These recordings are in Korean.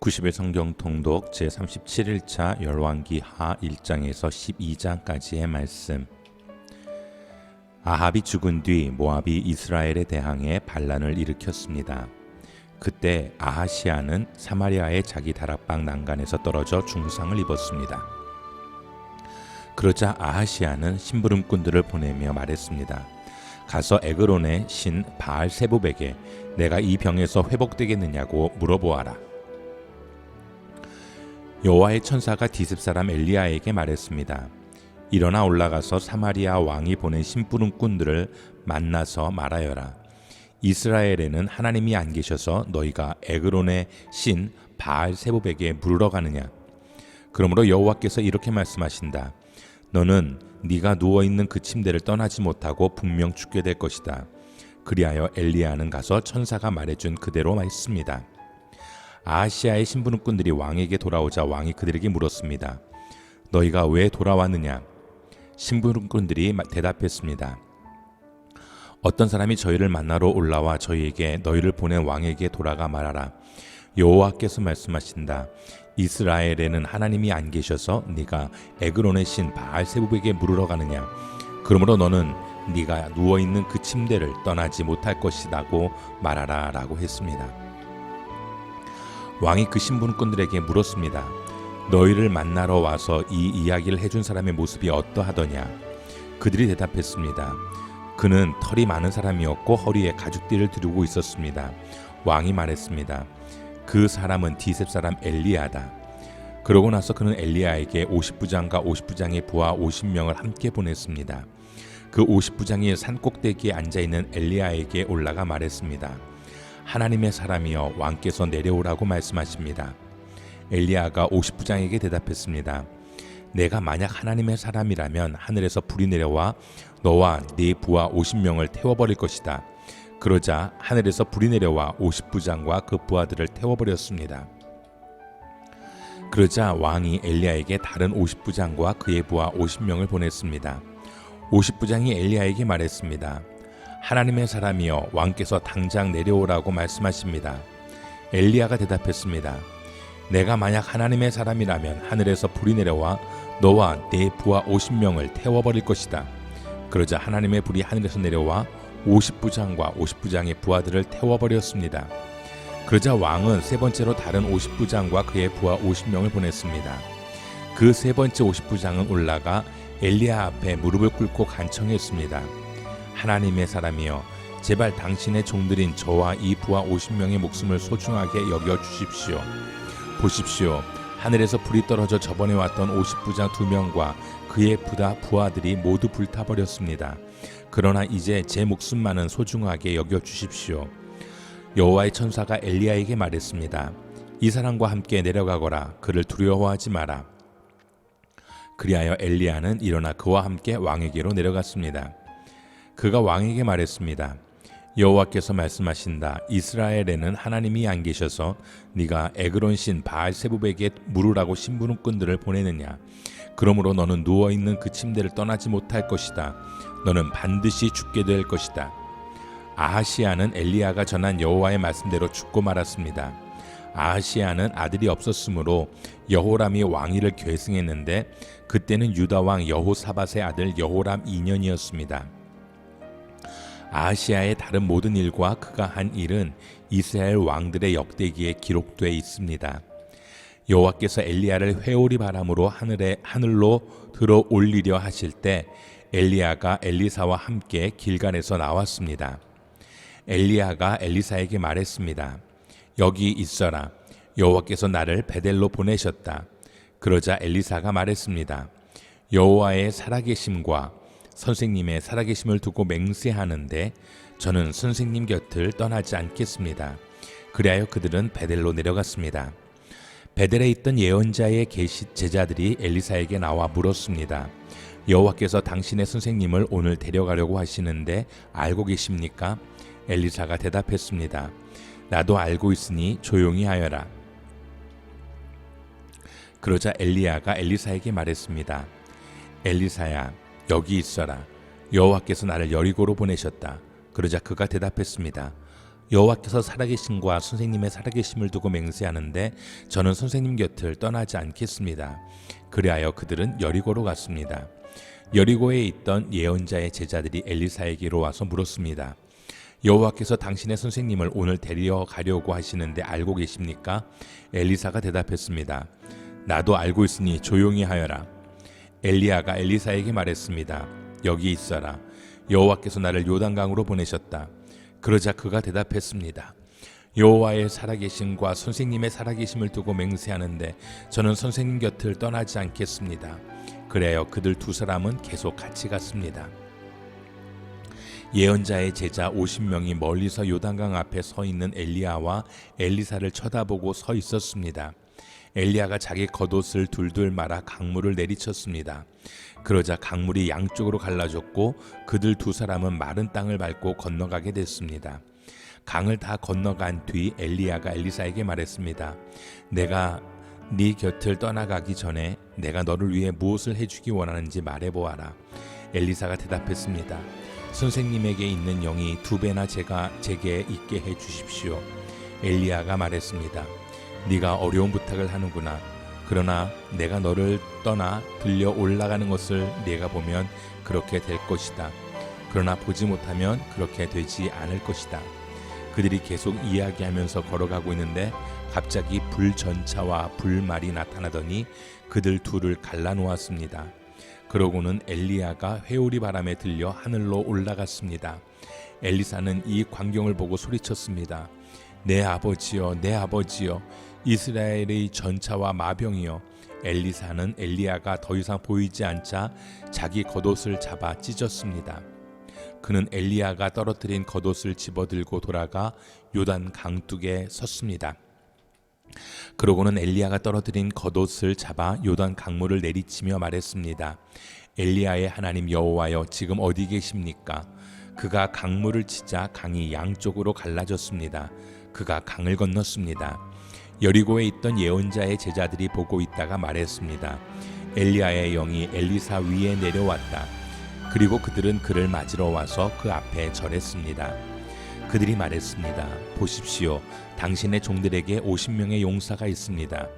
90일 성경 통독 제37일차 열왕기 하 1장에서 12장까지의 말씀. 아합이 죽은 뒤 모압이 이스라엘에 대항해 반란을 일으켰습니다. 그때 아하시아는 사마리아의 자기 다락방 난간에서 떨어져 중상을 입었습니다. 그러자 아하시아는 심부름꾼들을 보내며 말했습니다. 가서 에그론의 신 바알세붑에게 내가 이 병에서 회복되겠느냐고 물어보아라. 여호와의 천사가 디습 사람 엘리야에게 말했습니다. 일어나 올라가서 사마리아 왕이 보낸 심부름꾼들을 만나서 말하여라. 이스라엘에는 하나님이 안 계셔서 너희가 에그론의 신 바알세붑에게 물으러 가느냐. 그러므로 여호와께서 이렇게 말씀하신다. 너는 네가 누워있는 그 침대를 떠나지 못하고 분명 죽게 될 것이다. 그리하여 엘리야는 가서 천사가 말해준 그대로 했습니다. 아하시아의 심부름꾼들이 왕에게 돌아오자 왕이 그들에게 물었습니다. 너희가 왜 돌아왔느냐? 심부름꾼들이 대답했습니다. 어떤 사람이 저희를 만나러 올라와 저희에게 너희를 보낸 왕에게 돌아가 말하라. 여호와께서 말씀하신다. 이스라엘에는 하나님이 안 계셔서 네가 에그론의 신 바알세붑에게 물으러 가느냐? 그러므로 너는 네가 누워있는 그 침대를 떠나지 못할 것이라고 말하라 라고 했습니다. 왕이 그 심부름꾼들에게 물었습니다. 너희를 만나러 와서 이 이야기를 해준 사람의 모습이 어떠하더냐? 그들이 대답했습니다. 그는 털이 많은 사람이었고 허리에 가죽띠를 두르고 있었습니다. 왕이 말했습니다. 그 사람은 디셉 사람 엘리야다. 그러고 나서 그는 엘리야에게 50부장과 50부장의 부하 50명을 함께 보냈습니다. 그 50부장이 산꼭대기에 앉아있는 엘리야에게 올라가 말했습니다. 하나님의 사람이여 왕께서 내려오라고 말씀하십니다. 엘리야가 50부장에게 대답했습니다. 내가 만약 하나님의 사람이라면 하늘에서 불이 내려와 너와 네 부하 50명을 태워버릴 것이다. 그러자 하늘에서 불이 내려와 50부장과 그 부하들을 태워버렸습니다. 그러자 왕이 엘리야에게 다른 50부장과 그의 부하 50명을 보냈습니다. 50부장이 엘리야에게 말했습니다. 하나님의 사람이여 왕께서 당장 내려오라고 말씀하십니다. 엘리야가 대답했습니다. 내가 만약 하나님의 사람이라면 하늘에서 불이 내려와 너와 네 부하 50명을 태워버릴 것이다. 그러자 하나님의 불이 하늘에서 내려와 50부장과 50부장의 부하들을 태워버렸습니다. 그러자 왕은 세 번째로 다른 50부장과 그의 부하 50명을 보냈습니다. 그 세 번째 50부장은 올라가 엘리야 앞에 무릎을 꿇고 간청했습니다. 하나님의 사람이여 제발 당신의 종들인 저와 이 부하 50명의 목숨을 소중하게 여겨주십시오. 보십시오. 하늘에서 불이 떨어져 저번에 왔던 50부장 2명과 그의 부하들이 모두 불타버렸습니다. 그러나 이제 제 목숨만은 소중하게 여겨주십시오. 여호와의 천사가 엘리야에게 말했습니다. 이 사람과 함께 내려가거라. 그를 두려워하지 마라. 그리하여 엘리야는 일어나 그와 함께 왕에게로 내려갔습니다. 그가 왕에게 말했습니다. 여호와께서 말씀하신다. 이스라엘에는 하나님이 안 계셔서 네가 에그론 신 바알세붑에게 물으라고 심부름꾼들을 보내느냐? 그러므로 너는 누워있는 그 침대를 떠나지 못할 것이다. 너는 반드시 죽게 될 것이다. 아하시아는 엘리야가 전한 여호와의 말씀대로 죽고 말았습니다. 아하시아는 아들이 없었으므로 여호람이 왕위를 계승했는데 그때는 유다 왕 여호사밧의 아들 여호람 2년이었습니다. 아하시아의 다른 모든 일과 그가 한 일은 이스라엘 왕들의 역대기에 기록되어 있습니다. 여호와께서 엘리야를 회오리 바람으로 하늘로 들어 올리려 하실 때 엘리야가 엘리사와 함께 길갈에서 나왔습니다. 엘리야가 엘리사에게 말했습니다. 여기 있어라. 여호와께서 나를 베델로 보내셨다. 그러자 엘리사가 말했습니다. 여호와의 살아계심과 선생님의 살아계심을 두고 맹세하는데 저는 선생님 곁을 떠나지 않겠습니다. 그리하여 그들은 베델로 내려갔습니다. 베델에 있던 예언자의 제자들이 엘리사에게 나와 물었습니다. 여호와께서 당신의 선생님을 오늘 데려가려고 하시는데 알고 계십니까? 엘리사가 대답했습니다. 나도 알고 있으니 조용히 하여라. 그러자 엘리야가 엘리사에게 말했습니다. 엘리사야, 여기 있어라. 여호와께서 나를 여리고로 보내셨다. 그러자 그가 대답했습니다. 여호와께서 살아계심과 선생님의 살아계심을 두고 맹세하는데 저는 선생님 곁을 떠나지 않겠습니다. 그리하여 그들은 여리고로 갔습니다. 여리고에 있던 예언자의 제자들이 엘리사에게로 와서 물었습니다. 여호와께서 당신의 선생님을 오늘 데리러 가려고 하시는데 알고 계십니까? 엘리사가 대답했습니다. 나도 알고 있으니 조용히 하여라. 엘리야가 엘리사에게 말했습니다. 여기 있어라. 여호와께서 나를 요단강으로 보내셨다. 그러자 그가 대답했습니다. 여호와의 살아계심과 선생님의 살아계심을 두고 맹세하는데 저는 선생님 곁을 떠나지 않겠습니다. 그래요. 그들 두 사람은 계속 같이 갔습니다. 예언자의 제자 50명이 멀리서 요단강 앞에 서 있는 엘리야와 엘리사를 쳐다보고 서 있었습니다. 엘리야가 자기 겉옷을 둘둘 말아 강물을 내리쳤습니다. 그러자 강물이 양쪽으로 갈라졌고 그들 두 사람은 마른 땅을 밟고 건너가게 됐습니다. 강을 다 건너간 뒤 엘리야가 엘리사에게 말했습니다. 내가 네 곁을 떠나가기 전에 내가 너를 위해 무엇을 해주기 원하는지 말해보아라. 엘리사가 대답했습니다. 선생님에게 있는 영이 2배나 제게 있게 해주십시오. 엘리야가 말했습니다. 네가 어려운 부탁을 하는구나. 그러나 내가 너를 떠나 들려 올라가는 것을 네가 보면 그렇게 될 것이다. 그러나 보지 못하면 그렇게 되지 않을 것이다. 그들이 계속 이야기하면서 걸어가고 있는데 갑자기 불전차와 불말이 나타나더니 그들 둘을 갈라놓았습니다. 그러고는 엘리야가 회오리 바람에 들려 하늘로 올라갔습니다. 엘리사는 이 광경을 보고 소리쳤습니다. 내 아버지여, 내 아버지여, 이스라엘의 전차와 마병이여. 엘리사는 엘리야가 더 이상 보이지 않자 자기 겉옷을 잡아 찢었습니다. 그는 엘리야가 떨어뜨린 겉옷을 집어들고 돌아가 요단 강둑에 섰습니다. 그러고는 엘리야가 떨어뜨린 겉옷을 잡아 요단 강물을 내리치며 말했습니다. 엘리야의 하나님 여호와여, 지금 어디 계십니까? 그가 강물을 치자 강이 양쪽으로 갈라졌습니다. 그가 강을 건넜습니다. 여리고에 있던 예언자의 제자들이 보고 있다가 말했습니다. 엘리야의 영이 엘리사 위에 내려왔다. 그리고 그들은 그를 맞으러 와서 그 앞에 절했습니다. 그들이 말했습니다. 보십시오. 당신의 종들에게 50명의 용사가 있습니다.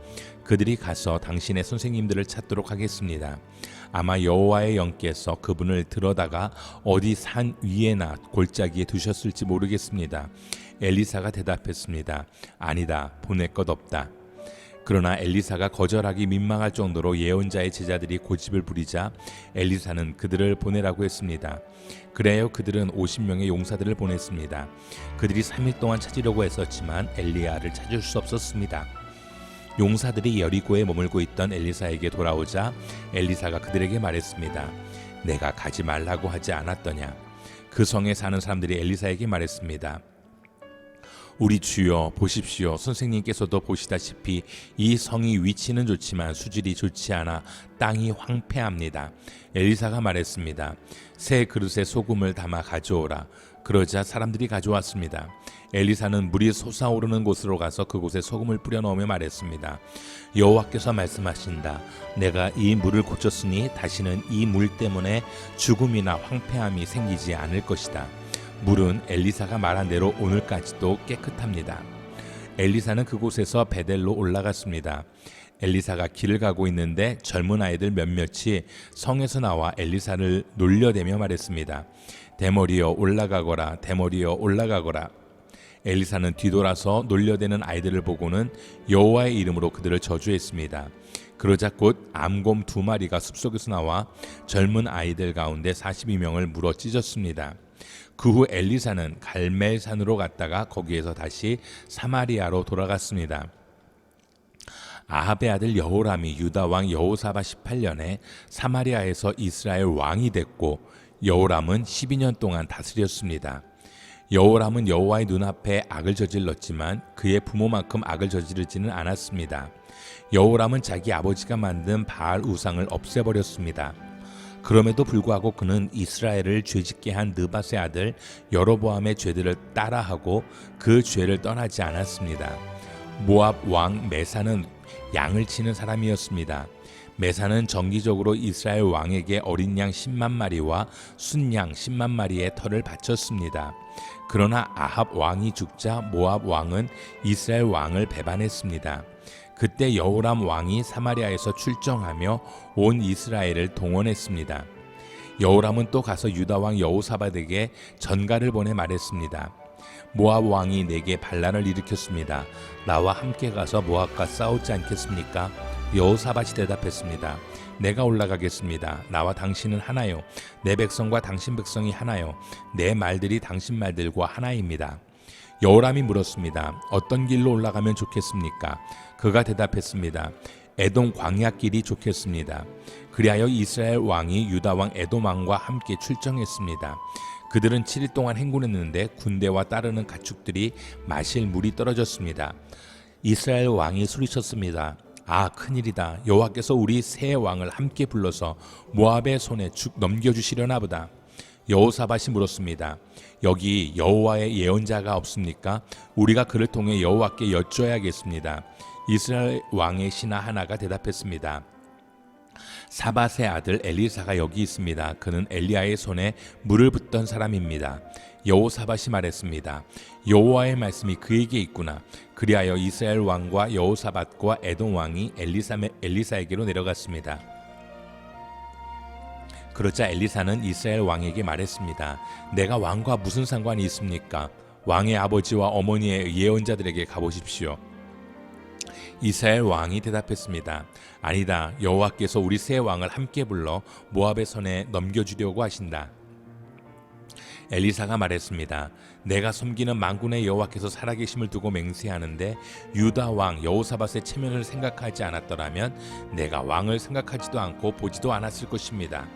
그들이 가서 당신의 선생님들을 찾도록 하겠습니다. 아마 여호와의 영께서 그분을 들어다가 어디 산 위에나 골짜기에 두셨을지 모르겠습니다. 엘리사가 대답했습니다. 아니다. 보낼 것 없다. 그러나 엘리사가 거절하기 민망할 정도로 예언자의 제자들이 고집을 부리자 엘리사는 그들을 보내라고 했습니다. 그래요. 그들은 50명의 용사들을 보냈습니다. 그들이 3일 동안 찾으려고 했었지만 엘리야를 찾을 수 없었습니다. 용사들이 여리고에 머물고 있던 엘리사에게 돌아오자 엘리사가 그들에게 말했습니다. 내가 가지 말라고 하지 않았더냐. 그 성에 사는 사람들이 엘리사에게 말했습니다. 우리 주여 보십시오. 선생님께서도 보시다시피 이 성이 위치는 좋지만 수질이 좋지 않아 땅이 황폐합니다. 엘리사가 말했습니다. 새 그릇에 소금을 담아 가져오라. 그러자 사람들이 가져왔습니다. 엘리사는 물이 솟아오르는 곳으로 가서 그곳에 소금을 뿌려 넣으며 말했습니다. 여호와께서 말씀하신다. 내가 이 물을 고쳤으니 다시는 이 물 때문에 죽음이나 황폐함이 생기지 않을 것이다. 물은 엘리사가 말한 대로 오늘까지도 깨끗합니다. 엘리사는 그곳에서 베델로 올라갔습니다. 엘리사가 길을 가고 있는데 젊은 아이들 몇몇이 성에서 나와 엘리사를 놀려대며 말했습니다. 대머리여 올라가거라. 대머리여 올라가거라. 엘리사는 뒤돌아서 놀려대는 아이들을 보고는 여호와의 이름으로 그들을 저주했습니다. 그러자 곧 암곰 2마리가 숲속에서 나와 젊은 아이들 가운데 42명을 물어 찢었습니다. 그 후 엘리사는 갈멜산으로 갔다가 거기에서 다시 사마리아로 돌아갔습니다. 아합의 아들 여호람이 유다 왕 여호사밧 18년에 사마리아에서 이스라엘 왕이 됐고 여호람은 12년 동안 다스렸습니다. 여호람은 여호와의 눈앞에 악을 저질렀지만 그의 부모만큼 악을 저지르지는 않았습니다. 여호람은 자기 아버지가 만든 바알 우상을 없애버렸습니다. 그럼에도 불구하고 그는 이스라엘을 죄짓게 한 느밧의 아들 여로보암의 죄들을 따라하고 그 죄를 떠나지 않았습니다. 모압 왕 메사는 양을 치는 사람이었습니다. 메사는 정기적으로 이스라엘 왕에게 어린 양 10만 마리와 순양 10만 마리의 털을 바쳤습니다. 그러나 아합 왕이 죽자 모압 왕은 이스라엘 왕을 배반했습니다. 그때 여호람 왕이 사마리아에서 출정하며 온 이스라엘을 동원했습니다. 여호람은 또 가서 유다 왕 여호사밧에게 전가를 보내 말했습니다. 모압 왕이 내게 반란을 일으켰습니다. 나와 함께 가서 모압과 싸우지 않겠습니까? 여호사밧이 대답했습니다. 내가 올라가겠습니다. 나와 당신은 하나요. 내 백성과 당신 백성이 하나요. 내 말들이 당신 말들과 하나입니다. 여호람이 물었습니다. 어떤 길로 올라가면 좋겠습니까? 그가 대답했습니다. 에돔 광야길이 좋겠습니다. 그리하여 이스라엘 왕이 유다 왕 에돔 왕과 함께 출정했습니다. 그들은 7일 동안 행군했는데 군대와 따르는 가축들이 마실 물이 떨어졌습니다. 이스라엘 왕이 소리쳤습니다. 아, 큰일이다. 여호와께서 우리 세 왕을 함께 불러서 모압의 손에 넘겨주시려나 보다. 여호사밧이 물었습니다. 여기 여호와의 예언자가 없습니까? 우리가 그를 통해 여호와께 여쭤야겠습니다. 이스라엘 왕의 신하 하나가 대답했습니다. 사밧의 아들 엘리사가 여기 있습니다. 그는 엘리야의 손에 물을 붓던 사람입니다. 여호사밧이 말했습니다. 여호와의 말씀이 그에게 있구나. 그리하여 이스라엘 왕과 여호사밧과 에돔 왕이 엘리사에게로 내려갔습니다. 그러자 엘리사는 이스라엘 왕에게 말했습니다. 내가 왕과 무슨 상관이 있습니까? 왕의 아버지와 어머니의 예언자들에게 가보십시오. 이스라엘 왕이 대답했습니다. 아니다. 여호와께서 우리 세 왕을 함께 불러 모압의 손에 넘겨주려고 하신다. 엘리사가 말했습니다. 내가 섬기는 만군의 여호와께서 살아계심을 두고 맹세하는데 유다 왕 여호사밧의 체면을 생각하지 않았더라면 내가 왕을 생각하지도 않고 보지도 않았을 것입니다.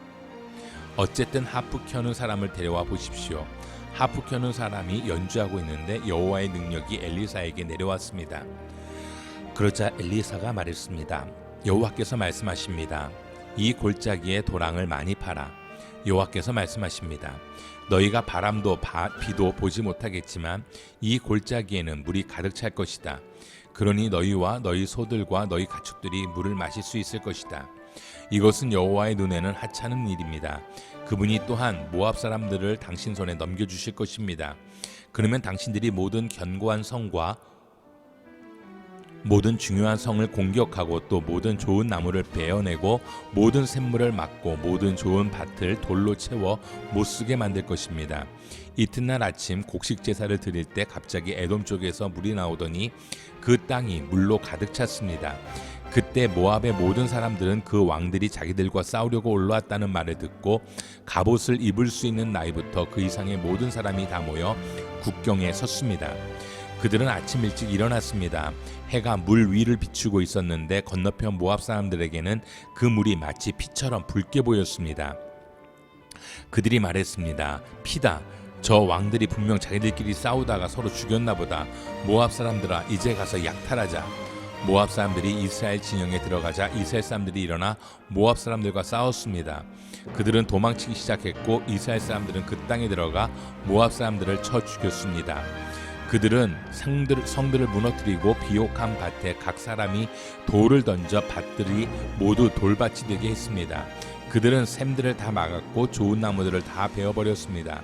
어쨌든 하프 켜는 사람을 데려와 보십시오. 하프 켜는 사람이 연주하고 있는데 여호와의 능력이 엘리사에게 내려왔습니다. 그러자 엘리사가 말했습니다. 여호와께서 말씀하십니다. 이 골짜기에 도랑을 많이 팔아. 여호와께서 말씀하십니다. 너희가 바람도 비도 보지 못하겠지만 이 골짜기에는 물이 가득 찰 것이다. 그러니 너희와 너희 소들과 너희 가축들이 물을 마실 수 있을 것이다. 이것은 여호와의 눈에는 하찮은 일입니다. 그분이 또한 모압 사람들을 당신 손에 넘겨주실 것입니다. 그러면 당신들이 모든 견고한 성과 모든 중요한 성을 공격하고 또 모든 좋은 나무를 베어내고 모든 샘물을 막고 모든 좋은 밭을 돌로 채워 못쓰게 만들 것입니다. 이튿날 아침 곡식 제사를 드릴 때 갑자기 에돔 쪽에서 물이 나오더니 그 땅이 물로 가득 찼습니다. 그때 모압의 모든 사람들은 그 왕들이 자기들과 싸우려고 올라왔다는 말을 듣고 갑옷을 입을 수 있는 나이부터 그 이상의 모든 사람이 다 모여 국경에 섰습니다. 그들은 아침 일찍 일어났습니다. 해가 물 위를 비추고 있었는데 건너편 모압 사람들에게는 그 물이 마치 피처럼 붉게 보였습니다. 그들이 말했습니다. 피다. 저 왕들이 분명 자기들끼리 싸우다가 서로 죽였나 보다. 모압 사람들아, 이제 가서 약탈하자. 모압 사람들이 이스라엘 진영에 들어가자 이스라엘 사람들이 일어나 모압 사람들과 싸웠습니다. 그들은 도망치기 시작했고 이스라엘 사람들은 그 땅에 들어가 모압 사람들을 쳐 죽였습니다. 그들은 성들을 무너뜨리고 비옥한 밭에 각 사람이 돌을 던져 밭들이 모두 돌밭이 되게 했습니다. 그들은 샘들을 다 막았고 좋은 나무들을 다 베어버렸습니다.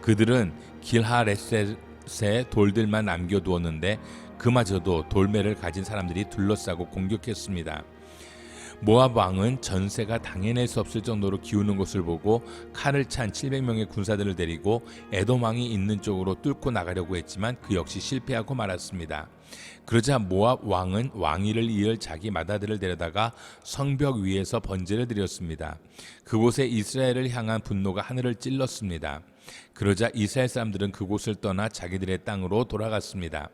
그들은 길하레셋의 돌들만 남겨두었는데 그마저도 돌매를 가진 사람들이 둘러싸고 공격했습니다. 모압 왕은 전세가 당해낼 수 없을 정도로 기우는 것을 보고 칼을 찬 700명의 군사들을 데리고 에돔 왕이 있는 쪽으로 뚫고 나가려고 했지만 그 역시 실패하고 말았습니다. 그러자 모압 왕은 왕위를 이을 자기 맏아들을 데려다가 성벽 위에서 번제를 드렸습니다. 그곳에 이스라엘을 향한 분노가 하늘을 찔렀습니다. 그러자 이스라엘 사람들은 그곳을 떠나 자기들의 땅으로 돌아갔습니다.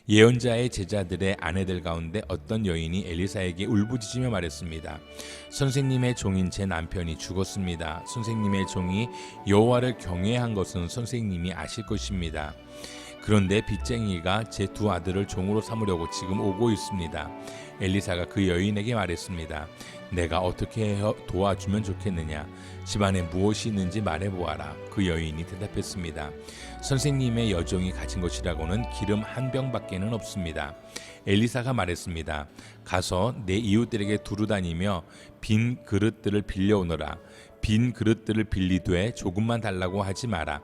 예언자의 제자들의 아내들 가운데 어떤 여인이 엘리사에게 울부짖으며 말했습니다. 선생님의 종인 제 남편이 죽었습니다. 선생님의 종이 여호와를 경외한 것은 선생님이 아실 것입니다. 그런데 빚쟁이가 제 두 아들을 종으로 삼으려고 지금 오고 있습니다. 엘리사가 그 여인에게 말했습니다. 내가 어떻게 도와주면 좋겠느냐? 집안에 무엇이 있는지 말해보아라. 그 여인이 대답했습니다. 선생님의 여종이 가진 것이라고는 기름 한 병밖에는 없습니다. 엘리사가 말했습니다. 가서 내 이웃들에게 두루 다니며 빈 그릇들을 빌려오너라. 빈 그릇들을 빌리되 조금만 달라고 하지 마라.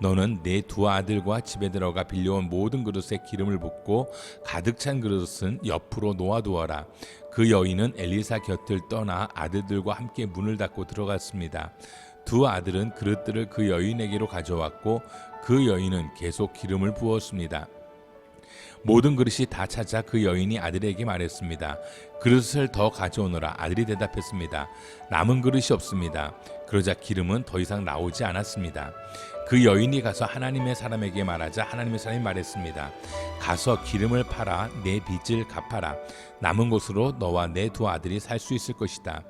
너는 내 두 아들과 집에 들어가 빌려온 모든 그릇에 기름을 붓고 가득 찬 그릇은 옆으로 놓아두어라. 그 여인은 엘리사 곁을 떠나 아들들과 함께 문을 닫고 들어갔습니다. 두 아들은 그릇들을 그 여인에게로 가져왔고 그 여인은 계속 기름을 부었습니다. 모든 그릇이 다 찾아 그 여인이 아들에게 말했습니다. 그릇을 더 가져오너라. 아들이 대답했습니다. 남은 그릇이 없습니다. 그러자 기름은 더 이상 나오지 않았습니다. 그 여인이 가서 하나님의 사람에게 말하자 하나님의 사람이 말했습니다. 가서 기름을 팔아 내 빚을 갚아라. 남은 것으로 너와 내 두 아들이 살 수 있을 것이다.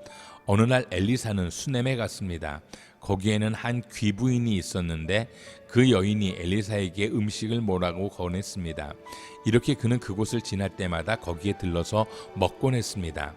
어느 날 엘리사는 수넴에 갔습니다. 거기에는 한 귀부인이 있었는데 그 여인이 엘리사에게 음식을 뭐라고 권했습니다. 이렇게 그는 그곳을 지날 때마다 거기에 들러서 먹곤 했습니다.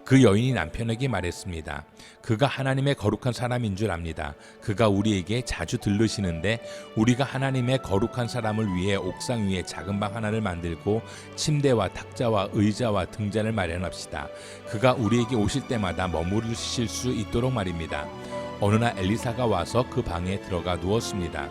그 여인이 남편에게 말했습니다. 그가 하나님의 거룩한 사람인 줄 압니다. 그가 우리에게 자주 들르시는데 우리가 하나님의 거룩한 사람을 위해 옥상 위에 작은 방 하나를 만들고 침대와 탁자와 의자와 등잔을 마련합시다. 그가 우리에게 오실 때마다 머무르실 수 있도록 말입니다. 어느 날 엘리사가 와서 그 방에 들어가 누웠습니다.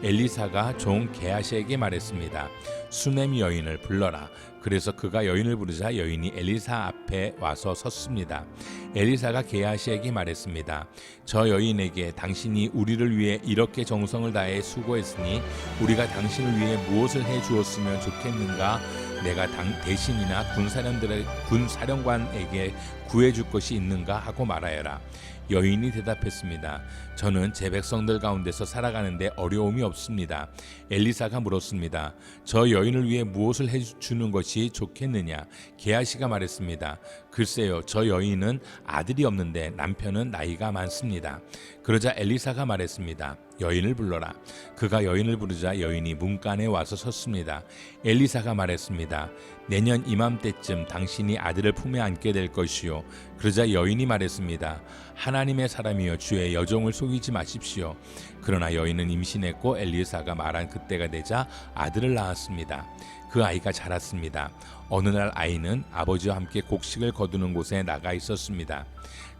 엘리사가 종 게하시에게 말했습니다. 수넴 여인을 불러라. 그래서 그가 여인을 부르자 여인이 엘리사 앞에 와서 섰습니다. 엘리사가 게하시에게 말했습니다. 저 여인에게 당신이 우리를 위해 이렇게 정성을 다해 수고했으니 우리가 당신을 위해 무엇을 해 주었으면 좋겠는가? 내가 대신이나 군사령관에게 구해줄 것이 있는가 하고 말하여라. 여인이 대답했습니다. 저는 제 백성들 가운데서 살아가는데 어려움이 없습니다. 엘리사가 물었습니다. 저 여인을 위해 무엇을 해주는 것이 좋겠느냐? 게하시가 말했습니다. 글쎄요, 저 여인은 아들이 없는데 남편은 나이가 많습니다. 그러자 엘리사가 말했습니다. 여인을 불러라. 그가 여인을 부르자 여인이 문간에 와서 섰습니다. 엘리사가 말했습니다. 내년 이맘때쯤 당신이 아들을 품에 안게 될 것이요. 그러자 여인이 말했습니다. 하나님의 사람이여 주의 여종을 속이지 마십시오. 그러나 여인은 임신했고 엘리사가 말한 그때가 되자 아들을 낳았습니다. 그 아이가 자랐습니다. 어느 날 아이는 아버지와 함께 곡식을 거두는 곳에 나가 있었습니다.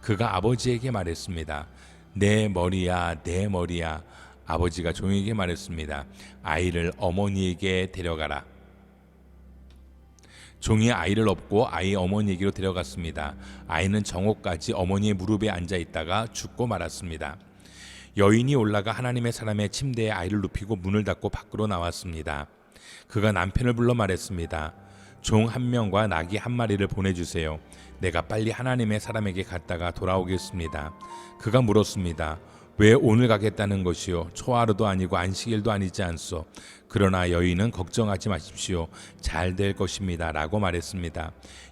그가 아버지에게 말했습니다. 내 머리야, 내 머리야. 아버지가 종에게 말했습니다. 아이를 어머니에게 데려가라. 종이 아이를 업고 아이 어머니에게로 데려갔습니다. 아이는 정오까지 어머니의 무릎에 앉아 있다가 죽고 말았습니다. 여인이 올라가 하나님의 사람의 침대에 아이를 눕히고 문을 닫고 밖으로 나왔습니다. 그가 남편을 불러 말했습니다. 종 한 명과 나귀 한 마리를 보내주세요. 내가 빨리 하나님의 사람에게 갔다가 돌아오겠습니다. 그가 물었습니다. 왜 오늘 가겠다는 것이요? 초하루도 아니고 안식일도 아니지 않소? 그러나 여인은 걱정하지 마십시오. 잘 될 것입니다. 라고 말했습니다.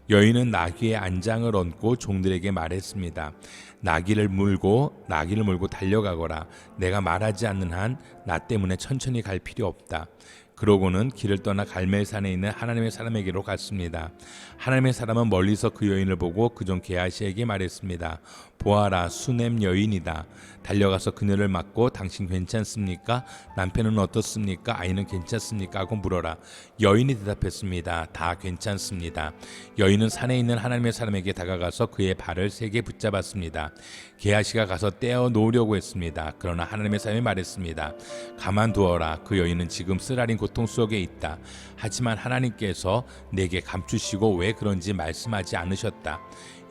여인은 나귀의 안장을 얹고 종들에게 말했습니다. 나귀를 몰고 달려가거라. 내가 말하지 않는 한 나 때문에 천천히 갈 필요 없다. 그러고는 길을 떠나 갈멜산에 있는 하나님의 사람에게로 갔습니다. 하나님의 사람은 멀리서 그 여인을 보고 그 종 게하시에게 말했습니다. 보아라, 수넴 여인이다. 달려가서 그녀를 맞고 당신 괜찮습니까? 남편은 어떻습니까? 아이는 괜찮습니까? 하고 물어라. 여인이 대답했습니다. 다 괜찮습니다. 여인은 산에 있는 하나님의 사람에게 다가가서 그의 발을 세게 붙잡았습니다. 게하시가 가서 떼어 놓으려고 했습니다. 그러나 하나님의 사람이 말했습니다. 가만두어라. 그 여인은 지금 쓰라린 고통 속에 있다. 하지만 하나님께서 내게 감추시고 왜 그런지 말씀하지 않으셨다.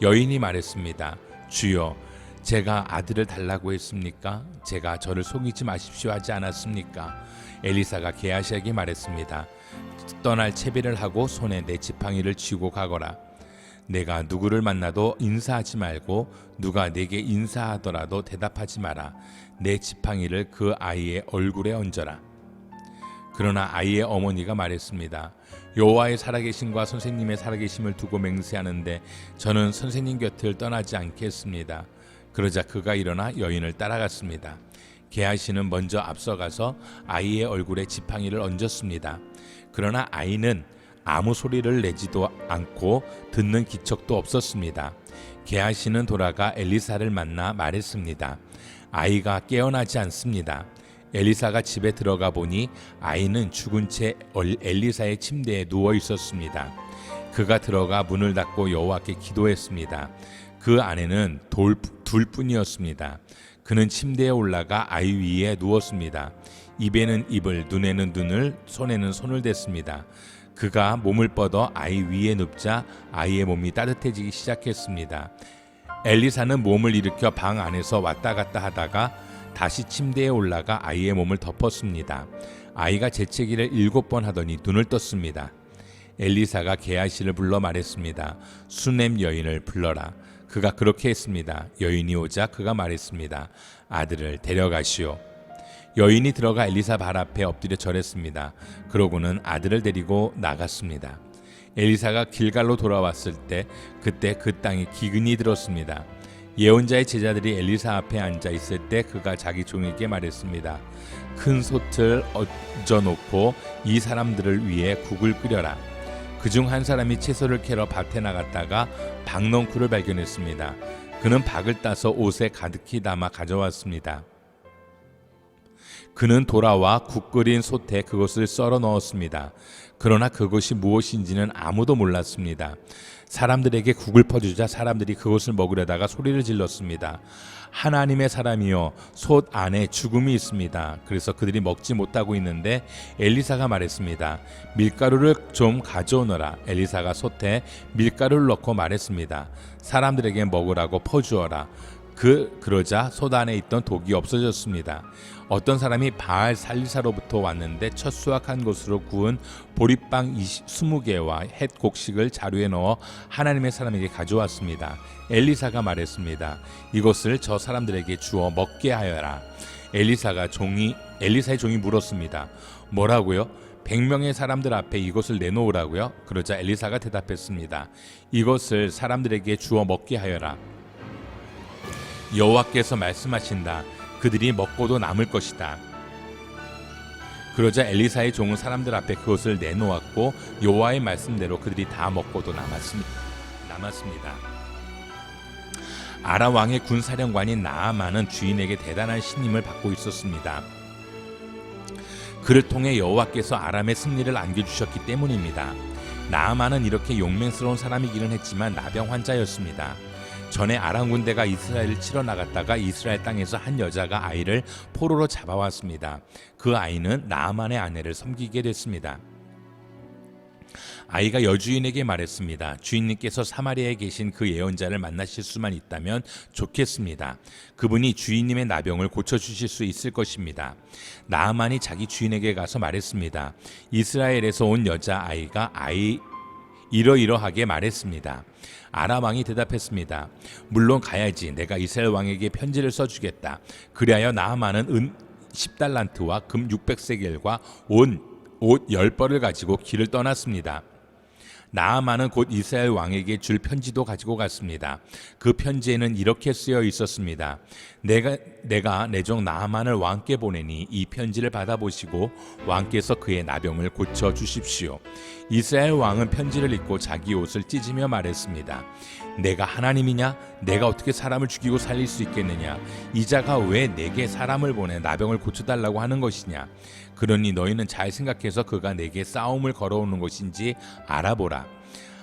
여인이 말했습니다. 주여, 제가 아들을 달라고 했습니까? 제가 저를 속이지 마십시오 하지 않았습니까? 엘리사가 게하시에게 말했습니다. 떠날 채비를 하고 손에 내 지팡이를 쥐고 가거라. 내가 누구를 만나도 인사하지 말고 누가 내게 인사하더라도 대답하지 마라. 내 지팡이를 그 아이의 얼굴에 얹어라. 그러나 아이의 어머니가 말했습니다. 여호와의 살아계심과 선생님의 살아계심을 두고 맹세하는데 저는 선생님 곁을 떠나지 않겠습니다. 그러자 그가 일어나 여인을 따라갔습니다. 게하시는 먼저 앞서가서 아이의 얼굴에 지팡이를 얹었습니다. 그러나 아이는 아무 소리를 내지도 않고 듣는 기척도 없었습니다. 게하시는 돌아가 엘리사를 만나 말했습니다. 아이가 깨어나지 않습니다. 엘리사가 집에 들어가 보니 아이는 죽은 채 엘리사의 침대에 누워 있었습니다. 그가 들어가 문을 닫고 여호와께 기도했습니다. 그 안에는 둘뿐이었습니다. 그는 침대에 올라가 아이 위에 누웠습니다. 입에는 입을, 눈에는 눈을, 손에는 손을 댔습니다. 그가 몸을 뻗어 아이 위에 눕자 아이의 몸이 따뜻해지기 시작했습니다. 엘리사는 몸을 일으켜 방 안에서 왔다 갔다 하다가 다시 침대에 올라가 아이의 몸을 덮었습니다. 아이가 재채기를 7번 하더니 눈을 떴습니다. 엘리사가 게하시를 불러 말했습니다. 수넴 여인을 불러라. 그가 그렇게 했습니다. 여인이 오자 그가 말했습니다. 아들을 데려가시오. 여인이 들어가 엘리사 발 앞에 엎드려 절했습니다. 그러고는 아들을 데리고 나갔습니다. 엘리사가 길갈로 돌아왔을 때 그때 그 땅에 기근이 들었습니다. 예언자의 제자들이 엘리사 앞에 앉아 있을 때 그가 자기 종에게 말했습니다. 큰 솥을 얹어놓고 이 사람들을 위해 국을 끓여라. 그중 한 사람이 채소를 캐러 밭에 나갔다가 박넝쿨을 발견했습니다. 그는 박을 따서 옷에 가득히 담아 가져왔습니다. 그는 돌아와 국 끓인 솥에 그것을 썰어 넣었습니다. 그러나 그것이 무엇인지는 아무도 몰랐습니다. 사람들에게 국을 퍼주자 사람들이 그것을 먹으려다가 소리를 질렀습니다. 하나님의 사람이여, 솥 안에 죽음이 있습니다. 그래서 그들이 먹지 못하고 있는데 엘리사가 말했습니다. 밀가루를 좀 가져오너라. 엘리사가 솥에 밀가루를 넣고 말했습니다. 사람들에게 먹으라고 퍼주어라. 그러자 솥 안에 있던 독이 없어졌습니다. 어떤 사람이 바알 살리사로부터 왔는데 첫 수확한 것으로 구운 보리빵 20개와 햇 곡식을 자루에 넣어 하나님의 사람에게 가져왔습니다. 엘리사가 말했습니다. 이것을 저 사람들에게 주어 먹게 하여라. 엘리사의 종이 물었습니다. 뭐라고요? 100명의 사람들 앞에 이것을 내놓으라고요? 그러자 엘리사가 대답했습니다. 이것을 사람들에게 주어 먹게 하여라. 여호와께서 말씀하신다. 그들이 먹고도 남을 것이다. 그러자 엘리사의 종은 사람들 앞에 그것을 내놓았고 여호와의 말씀대로 그들이 다 먹고도 남았습니다. 아람 왕의 군사령관인 나아만은 주인에게 대단한 신임을 받고 있었습니다. 그를 통해 여호와께서 아람의 승리를 안겨주셨기 때문입니다. 나아만은 이렇게 용맹스러운 사람이기는 했지만 나병 환자였습니다. 전에 아람 군대가 이스라엘을 치러 나갔다가 이스라엘 땅에서 한 여자가 아이를 포로로 잡아왔습니다. 그 아이는 나아만의 아내를 섬기게 됐습니다. 아이가 여주인에게 말했습니다. 주인님께서 사마리아에 계신 그 예언자를 만나실 수만 있다면 좋겠습니다. 그분이 주인님의 나병을 고쳐주실 수 있을 것입니다. 나아만이 자기 주인에게 가서 말했습니다. 이스라엘에서 온 여자아이가 이러이러하게 말했습니다. 아람 왕이 대답했습니다. 물론 가야지. 내가 이스라엘 왕에게 편지를 써주겠다. 그리하여 나아만은 은 10달란트와 금 600세겔과 옷 10벌을 가지고 길을 떠났습니다. 나아만은 곧 이스라엘 왕에게 줄 편지도 가지고 갔습니다. 그 편지에는 이렇게 쓰여 있었습니다. 내가 내 종 나아만을 왕께 보내니 이 편지를 받아보시고 왕께서 그의 나병을 고쳐 주십시오. 이스라엘 왕은 편지를 읽고 자기 옷을 찢으며 말했습니다. 내가 하나님이냐? 내가 어떻게 사람을 죽이고 살릴 수 있겠느냐? 이 자가 왜 내게 사람을 보내 나병을 고쳐달라고 하는 것이냐? 그러니 너희는 잘 생각해서 그가 내게 싸움을 걸어오는 것인지 알아보라.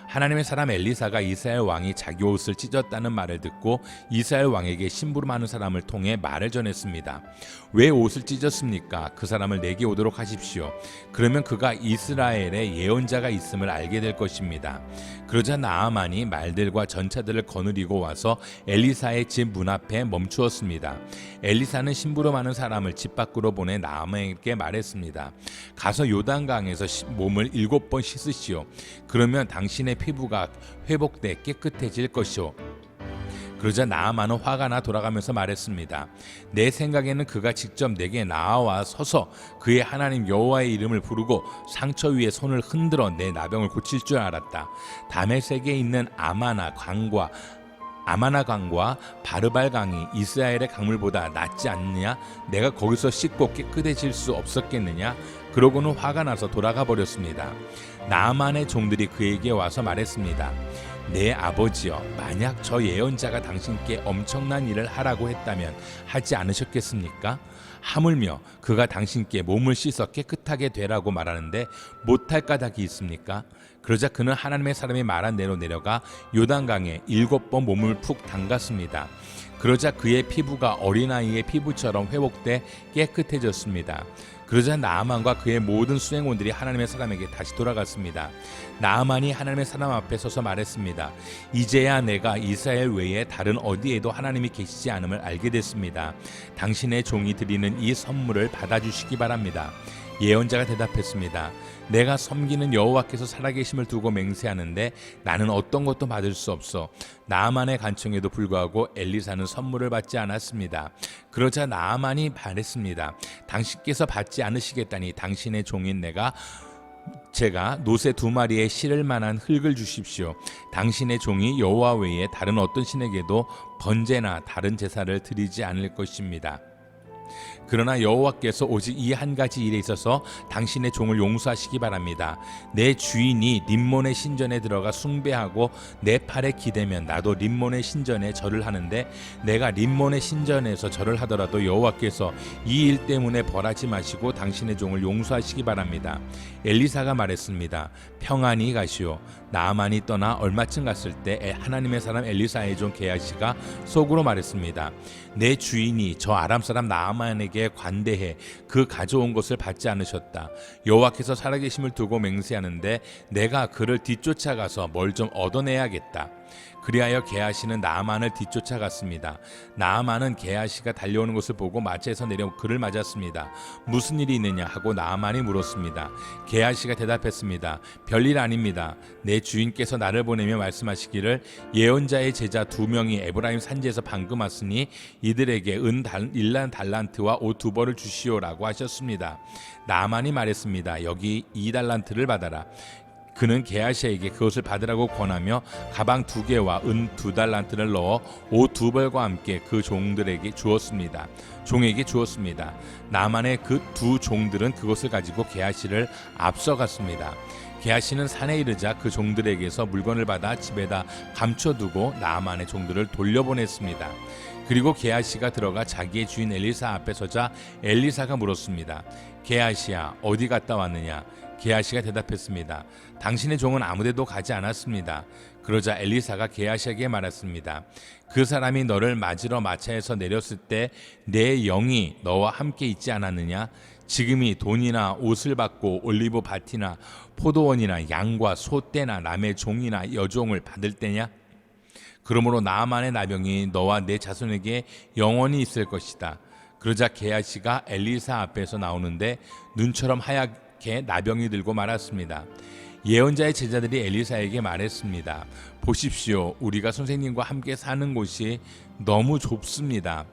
하나님의 사람 엘리사가 이스라엘 왕이 자기 옷을 찢었다는 말을 듣고 이스라엘 왕에게 심부름하는 사람을 통해 말을 전했습니다. 왜 옷을 찢었습니까? 그 사람을 내게 오도록 하십시오. 그러면 그가 이스라엘에 예언자가 있음을 알게 될 것입니다. 그러자 나아만이 말들과 전차들을 거느리고 와서 엘리사의 집 문 앞에 멈추었습니다. 엘리사는 심부름하는 사람을 집 밖으로 보내 나아만에게 말했습니다. 가서 요단강에서 몸을 7번 씻으시오. 그러면 당신의 피부가 회복돼 깨끗해질 것이오. 그러자 나아만은 화가 나 돌아가면서 말했습니다. 내 생각에는 그가 직접 내게 나와 서서 그의 하나님 여호와의 이름을 부르고 상처 위에 손을 흔들어 내 나병을 고칠 줄 알았다. 다메섹에 있는 아마나 강과 아마나 강과 바르발 강이 이스라엘의 강물보다 낫지 않느냐? 내가 거기서 씻고 깨끗해질 수 없었겠느냐? 그러고는 화가 나서 돌아가 버렸습니다. 나아만의 종들이 그에게 와서 말했습니다. 내 아버지여, 만약 저 예언자가 당신께 엄청난 일을 하라고 했다면 하지 않으셨겠습니까? 하물며 그가 당신께 몸을 씻어 깨끗하게 되라고 말하는데 못할 까닭이 있습니까? 그러자 그는 하나님의 사람이 말한 대로 내려가 요단강에 7번 몸을 푹 담갔습니다. 그러자 그의 피부가 어린아이의 피부처럼 회복돼 깨끗해졌습니다. 그러자 나아만과 그의 모든 수행원들이 하나님의 사람에게 다시 돌아갔습니다. 나아만이 하나님의 사람 앞에 서서 말했습니다. 이제야 내가 이스라엘 외에 다른 어디에도 하나님이 계시지 않음을 알게 됐습니다. 당신의 종이 드리는 이 선물을 받아주시기 바랍니다. 예언자가 대답했습니다. 내가 섬기는 여호와께서 살아계심을 두고 맹세하는데 나는 어떤 것도 받을 수 없어. 나아만의 간청에도 불구하고 엘리사는 선물을 받지 않았습니다. 그러자 나아만이 말했습니다. 당신께서 받지 않으시겠다니 당신의 종인 제가 노새 2마리에 실을 만한 흙을 주십시오. 당신의 종이 여호와 외에 다른 어떤 신에게도 번제나 다른 제사를 드리지 않을 것입니다. 그러나 여호와께서 오직 이 한 가지 일에 있어서 당신의 종을 용서하시기 바랍니다. 내 주인이 림몬의 신전에 들어가 숭배하고 내 팔에 기대면 나도 림몬의 신전에 절을 하는데 내가 림몬의 신전에서 절을 하더라도 여호와께서 이 일 때문에 벌하지 마시고 당신의 종을 용서하시기 바랍니다. 엘리사가 말했습니다. 평안히 가시오. 나아만이 떠나 얼마쯤 갔을 때 하나님의 사람 엘리사의 종 게하시가 속으로 말했습니다. 내 주인이 저 아람 사람 나아만에게 관대해 그 가져온 것을 받지 않으셨다. 여호와께서 살아계심을 두고 맹세하는데 내가 그를 뒤쫓아가서 뭘 좀 얻어내야겠다. 그리하여 게하시는 나아만을 뒤쫓아갔습니다. 나아만은 게하시가 달려오는 것을 보고 마차에서 내려 그를 맞았습니다. 무슨 일이 있느냐 하고 나아만이 물었습니다. 게하시가 대답했습니다. 별일 아닙니다. 내 주인께서 나를 보내며 말씀하시기를 예언자의 제자 2명이 에브라임 산지에서 방금 왔으니 이들에게 은 1달란트와 옷 2벌을 주시오라고 하셨습니다. 나아만이 말했습니다. 여기 2달란트를 받아라. 그는 게하시에게 그것을 받으라고 권하며 가방 2개와 은 2달란트를 넣어 옷 2벌과 함께 그 종들에게 주었습니다. 종에게 주었습니다. 나만의 그 2 종들은 그것을 가지고 게하시를 앞서갔습니다. 게하시는 산에 이르자 그 종들에게서 물건을 받아 집에다 감춰두고 나만의 종들을 돌려보냈습니다. 그리고 게하시가 들어가 자기의 주인 엘리사 앞에 서자 엘리사가 물었습니다. 게하시야, 어디 갔다 왔느냐? 게하시가 대답했습니다. 당신의 종은 아무데도 가지 않았습니다. 그러자 엘리사가 게하시에게 말했습니다. 그 사람이 너를 맞으러 마차에서 내렸을 때 내 영이 너와 함께 있지 않았느냐? 지금이 돈이나 옷을 받고 올리브 밭이나 포도원이나 양과 소떼나 남의 종이나 여종을 받을 때냐? 그러므로 나아만의 나병이 너와 내 자손에게 영원히 있을 것이다. 그러자 게하시가 엘리사 앞에서 나오는데 눈처럼 하얗게 나병이 들고 말았습니다. 예언자의 제자들이 엘리사에게 말했습니다. 보십시오. 우리가 선생님과 함께 사는 곳이 너무 좁습니다.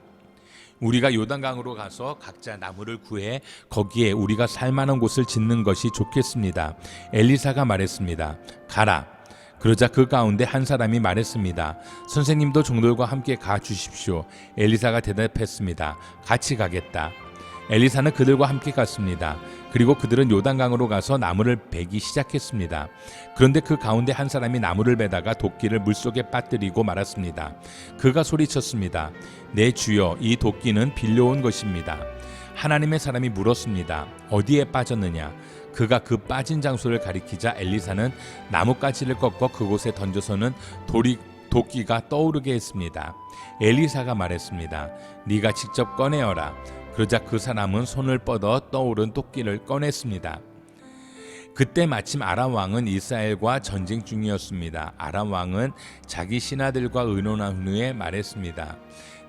우리가 요단강으로 가서 각자 나무를 구해 거기에 우리가 살만한 곳을 짓는 것이 좋겠습니다. 엘리사가 말했습니다. 가라. 그러자 그 가운데 한 사람이 말했습니다. 선생님도 종들과 함께 가 주십시오. 엘리사가 대답했습니다. 같이 가겠다. 엘리사는 그들과 함께 갔습니다. 그리고 그들은 요단강으로 가서 나무를 베기 시작했습니다. 그런데 그 가운데 한 사람이 나무를 베다가 도끼를 물속에 빠뜨리고 말았습니다. 그가 소리쳤습니다. 내 주여, 이 도끼는 빌려온 것입니다. 하나님의 사람이 물었습니다. 어디에 빠졌느냐? 그가 그 빠진 장소를 가리키자 엘리사는 나뭇가지를 꺾어 그곳에 던져서는 도끼가 떠오르게 했습니다. 엘리사가 말했습니다. 네가 직접 꺼내어라. 그러자 그 사람은 손을 뻗어 떠오른 도끼를 꺼냈습니다. 그때 마침 아람 왕은 이스라엘과 전쟁 중이었습니다. 아람 왕은 자기 신하들과 의논한 후에 말했습니다.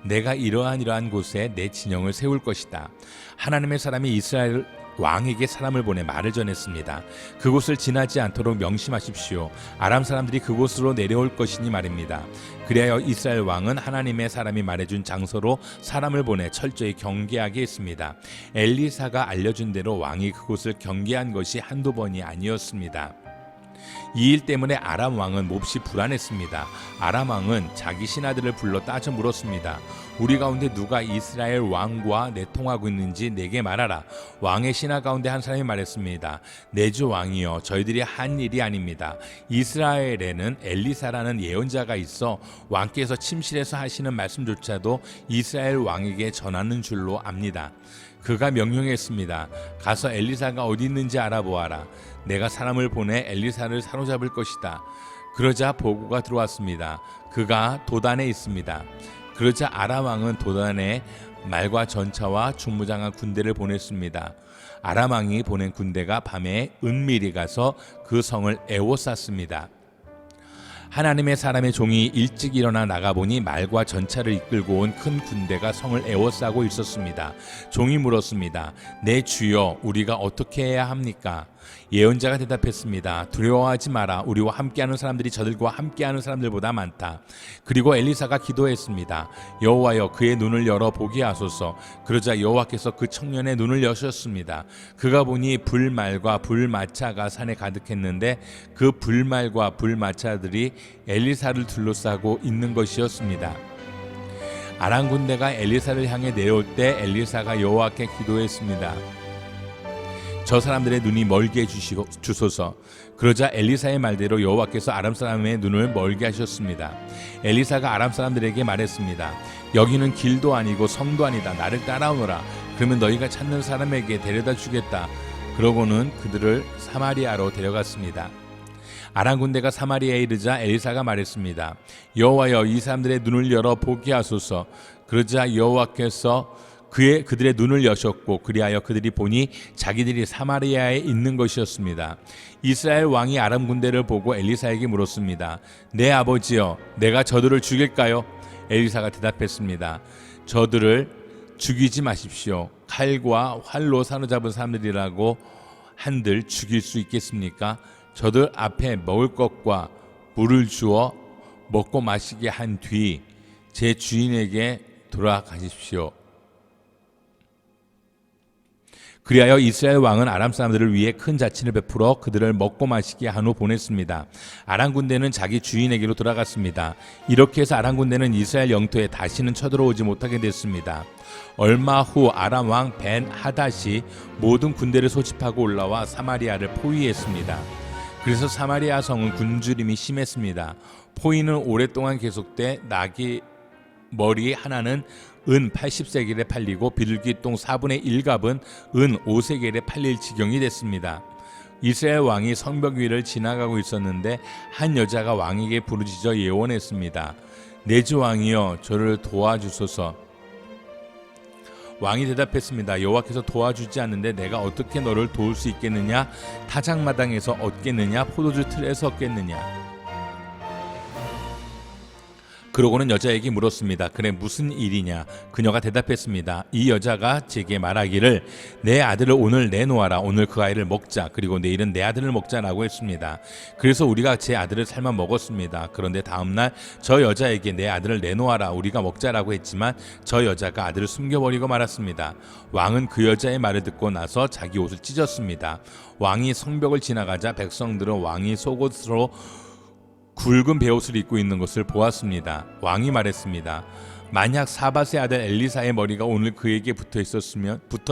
내가 이러한 곳에 내 진영을 세울 것이다. 하나님의 사람이 이스라엘 왕에게 사람을 보내 말을 전했습니다. 그곳을 지나지 않도록 명심하십시오. 아람 사람들이 그곳으로 내려올 것이니 말입니다. 그리하여 이스라엘 왕은 하나님의 사람이 말해준 장소로 사람을 보내 철저히 경계하게 했습니다. 엘리사가 알려준 대로 왕이 그곳을 경계한 것이 한두 번이 아니었습니다. 이 일 때문에 아람 왕은 몹시 불안했습니다. 아람 왕은 자기 신하들을 불러 따져 물었습니다. 우리 가운데 누가 이스라엘 왕과 내통하고 있는지 내게 말하라. 왕의 신하 가운데 한 사람이 말했습니다. 내 주 왕이여, 저희들이 한 일이 아닙니다. 이스라엘에는 엘리사라는 예언자가 있어 왕께서 침실에서 하시는 말씀조차도 이스라엘 왕에게 전하는 줄로 압니다. 그가 명령했습니다. 가서 엘리사가 어디 있는지 알아보아라. 내가 사람을 보내 엘리사를 사로잡을 것이다. 그러자 보고가 들어왔습니다. 그가 도단에 있습니다. 그러자 아람 왕은 도단에 말과 전차와 중무장한 군대를 보냈습니다. 아람 왕이 보낸 군대가 밤에 은밀히 가서 그 성을 에워쌌습니다. 하나님의 사람의 종이 일찍 일어나 나가보니 말과 전차를 이끌고 온 큰 군대가 성을 에워싸고 있었습니다. 종이 물었습니다. 내 주여, 우리가 어떻게 해야 합니까? 예언자가 대답했습니다. 두려워하지 마라. 우리와 함께하는 사람들이 저들과 함께하는 사람들보다 많다. 그리고 엘리사가 기도했습니다. 여호와여, 그의 눈을 열어 보게 하소서. 그러자 여호와께서 그 청년의 눈을 여셨습니다. 그가 보니 불말과 불마차가 산에 가득했는데 그 불말과 불마차들이 엘리사를 둘러싸고 있는 것이었습니다. 아람 군대가 엘리사를 향해 내려올 때 엘리사가 여호와께 기도했습니다. 저 사람들의 눈이 멀게 주소서. 그러자 엘리사의 말대로 여호와께서 아람 사람의 눈을 멀게 하셨습니다. 엘리사가 아람 사람들에게 말했습니다. 여기는 길도 아니고 성도 아니다. 나를 따라오너라. 그러면 너희가 찾는 사람에게 데려다 주겠다. 그러고는 그들을 사마리아로 데려갔습니다. 아람 군대가 사마리아에 이르자 엘리사가 말했습니다. 여호와여, 이 사람들의 눈을 열어 보게 하소서. 그러자 여호와께서 그들의 눈을 여셨고 그리하여 그들이 보니 자기들이 사마리아에 있는 것이었습니다. 이스라엘 왕이 아람 군대를 보고 엘리사에게 물었습니다. 내 아버지여, 내가 저들을 죽일까요? 엘리사가 대답했습니다. 저들을 죽이지 마십시오. 칼과 활로 사로잡은 사람들이라고 한들 죽일 수 있겠습니까? 저들 앞에 먹을 것과 물을 주어 먹고 마시게 한 뒤 제 주인에게 돌아가십시오. 그리하여 이스라엘 왕은 아람 사람들을 위해 큰 자친을 베풀어 그들을 먹고 마시게 한 후 보냈습니다. 아람 군대는 자기 주인에게로 돌아갔습니다. 이렇게 해서 아람 군대는 이스라엘 영토에 다시는 쳐들어오지 못하게 됐습니다. 얼마 후 아람 왕 벤 하닷이 모든 군대를 소집하고 올라와 사마리아를 포위했습니다. 그래서 사마리아 성은 굶주림이 심했습니다. 포위는 오랫동안 계속돼 나귀 머리 하나는 은 80세겔에 팔리고 비둘기똥 4분의 1갑은 은 5세겔에 팔릴 지경이 됐습니다. 이스라엘 왕이 성벽 위를 지나가고 있었는데 한 여자가 왕에게 부르짖어 예언했습니다. 내 주 왕이여, 저를 도와주소서. 왕이 대답했습니다. 여호와께서 도와주지 않는데 내가 어떻게 너를 도울 수 있겠느냐? 타작마당에서 얻겠느냐? 포도주 틀에서 얻겠느냐? 그러고는 여자에게 물었습니다. 그래, 무슨 일이냐? 그녀가 대답했습니다. 이 여자가 제게 말하기를 내 아들을 오늘 내놓아라. 오늘 그 아이를 먹자. 그리고 내일은 내 아들을 먹자라고 했습니다. 그래서 우리가 제 아들을 삶아 먹었습니다. 그런데 다음날 저 여자에게 내 아들을 내놓아라. 우리가 먹자라고 했지만 저 여자가 아들을 숨겨버리고 말았습니다. 왕은 그 여자의 말을 듣고 나서 자기 옷을 찢었습니다. 왕이 성벽을 지나가자 백성들은 왕이 속옷으로 굵은 베옷을 입고 있는 것을 보았습니다. 왕이 말했습니다. 만약 사밧의 아들 엘리사의 머리가 오늘 그에게 붙어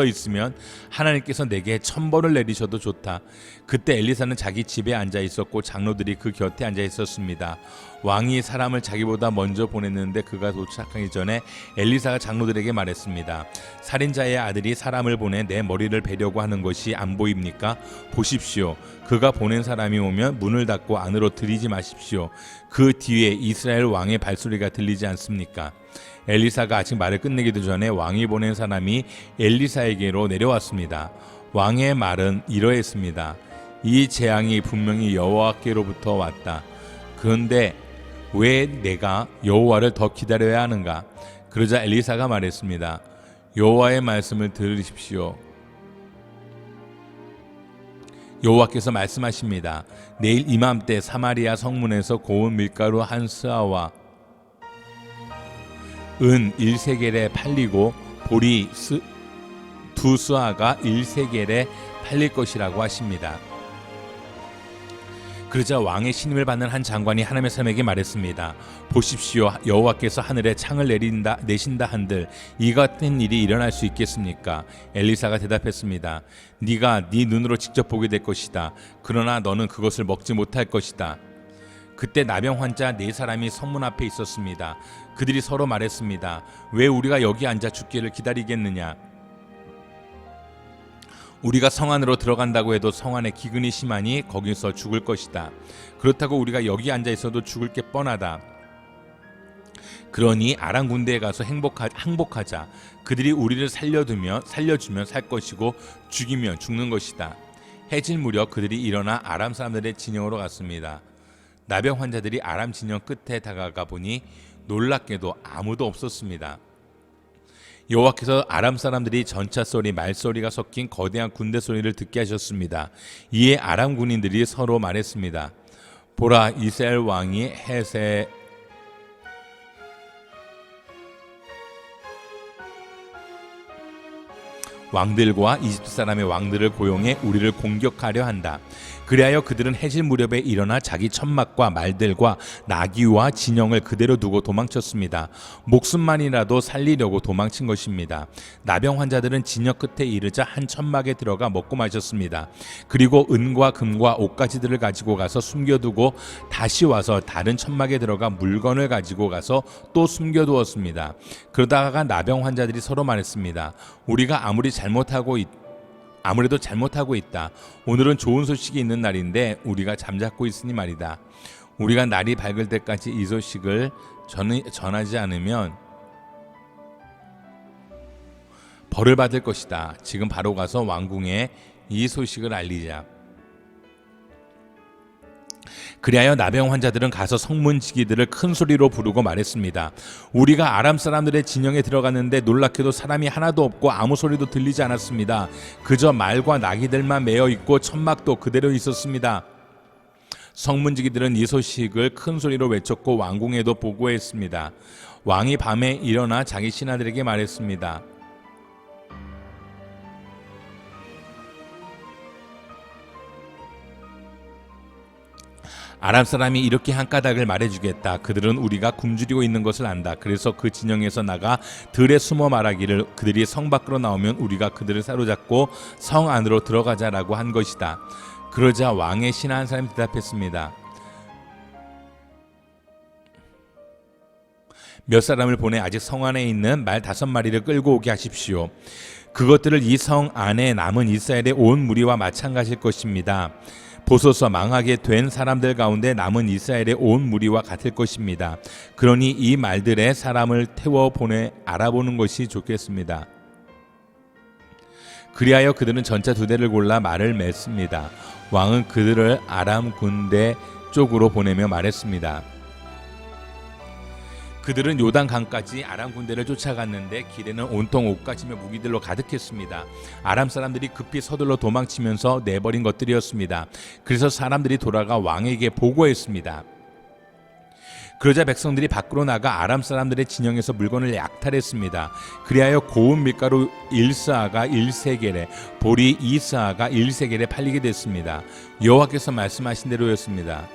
있으면 하나님께서 내게 천벌을 내리셔도 좋다. 그때 엘리사는 자기 집에 앉아 있었고 장로들이 그 곁에 앉아 있었습니다. 왕이 사람을 자기보다 먼저 보냈는데 그가 도착하기 전에 엘리사가 장로들에게 말했습니다. 살인자의 아들이 사람을 보내 내 머리를 베려고 하는 것이 안 보입니까? 보십시오. 그가 보낸 사람이 오면 문을 닫고 안으로 들이지 마십시오. 그 뒤에 이스라엘 왕의 발소리가 들리지 않습니까? 엘리사가 아직 말을 끝내기도 전에 왕이 보낸 사람이 엘리사에게로 내려왔습니다. 왕의 말은 이러했습니다. 이 재앙이 분명히 여호와께로부터 왔다. 그런데 왜 내가 여호와를 더 기다려야 하는가? 그러자 엘리사가 말했습니다. 여호와의 말씀을 들으십시오. 여호와께서 말씀하십니다. 내일 이맘때 사마리아 성문에서 고운 밀가루 한 스아와 은 1세겔에 팔리고 보리 2스아가 1세겔에 팔릴 것이라고 하십니다. 그러자 왕의 신임을 받는 한 장관이 하나님의 사람에게 말했습니다. 보십시오, 여호와께서 하늘에 창을 내신다 한들 이 같은 일이 일어날 수 있겠습니까? 엘리사가 대답했습니다. 네가 네 눈으로 직접 보게 될 것이다. 그러나 너는 그것을 먹지 못할 것이다. 그때 나병 환자 4사람이 성문 앞에 있었습니다. 그들이 서로 말했습니다. 왜 우리가 여기 앉아 죽기를 기다리겠느냐? 우리가 성 안으로 들어간다고 해도 성 안에 기근이 심하니 거기서 죽을 것이다. 그렇다고 우리가 여기 앉아 있어도 죽을 게 뻔하다. 그러니 아람 군대에 가서 항복하자. 그들이 우리를 살려주면 살 것이고 죽이면 죽는 것이다. 해질 무렵 그들이 일어나 아람 사람들의 진영으로 갔습니다. 나병 환자들이 아람 진영 끝에 다가가 보니 놀랍게도 아무도 없었습니다. 여호와께서 아람 사람들이 전차 소리, 말소리가 섞인 거대한 군대 소리를 듣게 하셨습니다. 이에 아람 군인들이 서로 말했습니다. 보라, 이스라엘 왕이 헷의 왕들과 이집트 사람의 왕들을 고용해 우리를 공격하려 한다. 그리하여 그들은 해질 무렵에 일어나 자기 천막과 말들과 나귀와 진영을 그대로 두고 도망쳤습니다. 목숨만이라도 살리려고 도망친 것입니다. 나병 환자들은 진영 끝에 이르자 한 천막에 들어가 먹고 마셨습니다. 그리고 은과 금과 옷가지들을 가지고 가서 숨겨두고 다시 와서 다른 천막에 들어가 물건을 가지고 가서 또 숨겨두었습니다. 그러다가 나병 환자들이 서로 말했습니다. 우리가 아무래도 잘못하고 있다. 오늘은 좋은 소식이 있는 날인데 우리가 잠자코 있으니 말이다. 우리가 날이 밝을 때까지 이 소식을 전하지 않으면 벌을 받을 것이다. 지금 바로 가서 왕궁에 이 소식을 알리자. 그리하여 나병 환자들은 가서 성문지기들을 큰 소리로 부르고 말했습니다. 우리가 아람 사람들의 진영에 들어갔는데 놀랍게도 사람이 하나도 없고 아무 소리도 들리지 않았습니다. 그저 말과 나귀들만 매어 있고 천막도 그대로 있었습니다. 성문지기들은 이 소식을 큰 소리로 외쳤고 왕궁에도 보고했습니다. 왕이 밤에 일어나 자기 신하들에게 말했습니다. 아람 사람이 이렇게 한 까닭을 말해주겠다. 그들은 우리가 굶주리고 있는 것을 안다. 그래서 그 진영에서 나가 들에 숨어 말하기를 그들이 성 밖으로 나오면 우리가 그들을 사로잡고 성 안으로 들어가자라고 한 것이다. 그러자 왕의 신하 한 사람이 대답했습니다. 몇 사람을 보내 아직 성 안에 있는 말 5마리를 끌고 오게 하십시오. 그것들을 이 성 안에 남은 이스라엘의 온 무리와 마찬가지일 것입니다. 보소서, 망하게 된 사람들 가운데 남은 이스라엘의 온 무리와 같을 것입니다. 그러니 이 말들에 사람을 태워 보내 알아보는 것이 좋겠습니다. 그리하여 그들은 전차 2대를 골라 말을 맺습니다. 왕은 그들을 아람 군대 쪽으로 보내며 말했습니다. 그들은 요단 강까지 아람 군대를 쫓아갔는데 길에는 온통 옷가지며 무기들로 가득했습니다. 아람 사람들이 급히 서둘러 도망치면서 내버린 것들이었습니다. 그래서 사람들이 돌아가 왕에게 보고했습니다. 그러자 백성들이 밖으로 나가 아람 사람들의 진영에서 물건을 약탈했습니다. 그리하여 고운 밀가루 1스아가 1세겔에, 보리 2스아가 1세겔에 팔리게 됐습니다. 여호와께서 말씀하신 대로였습니다.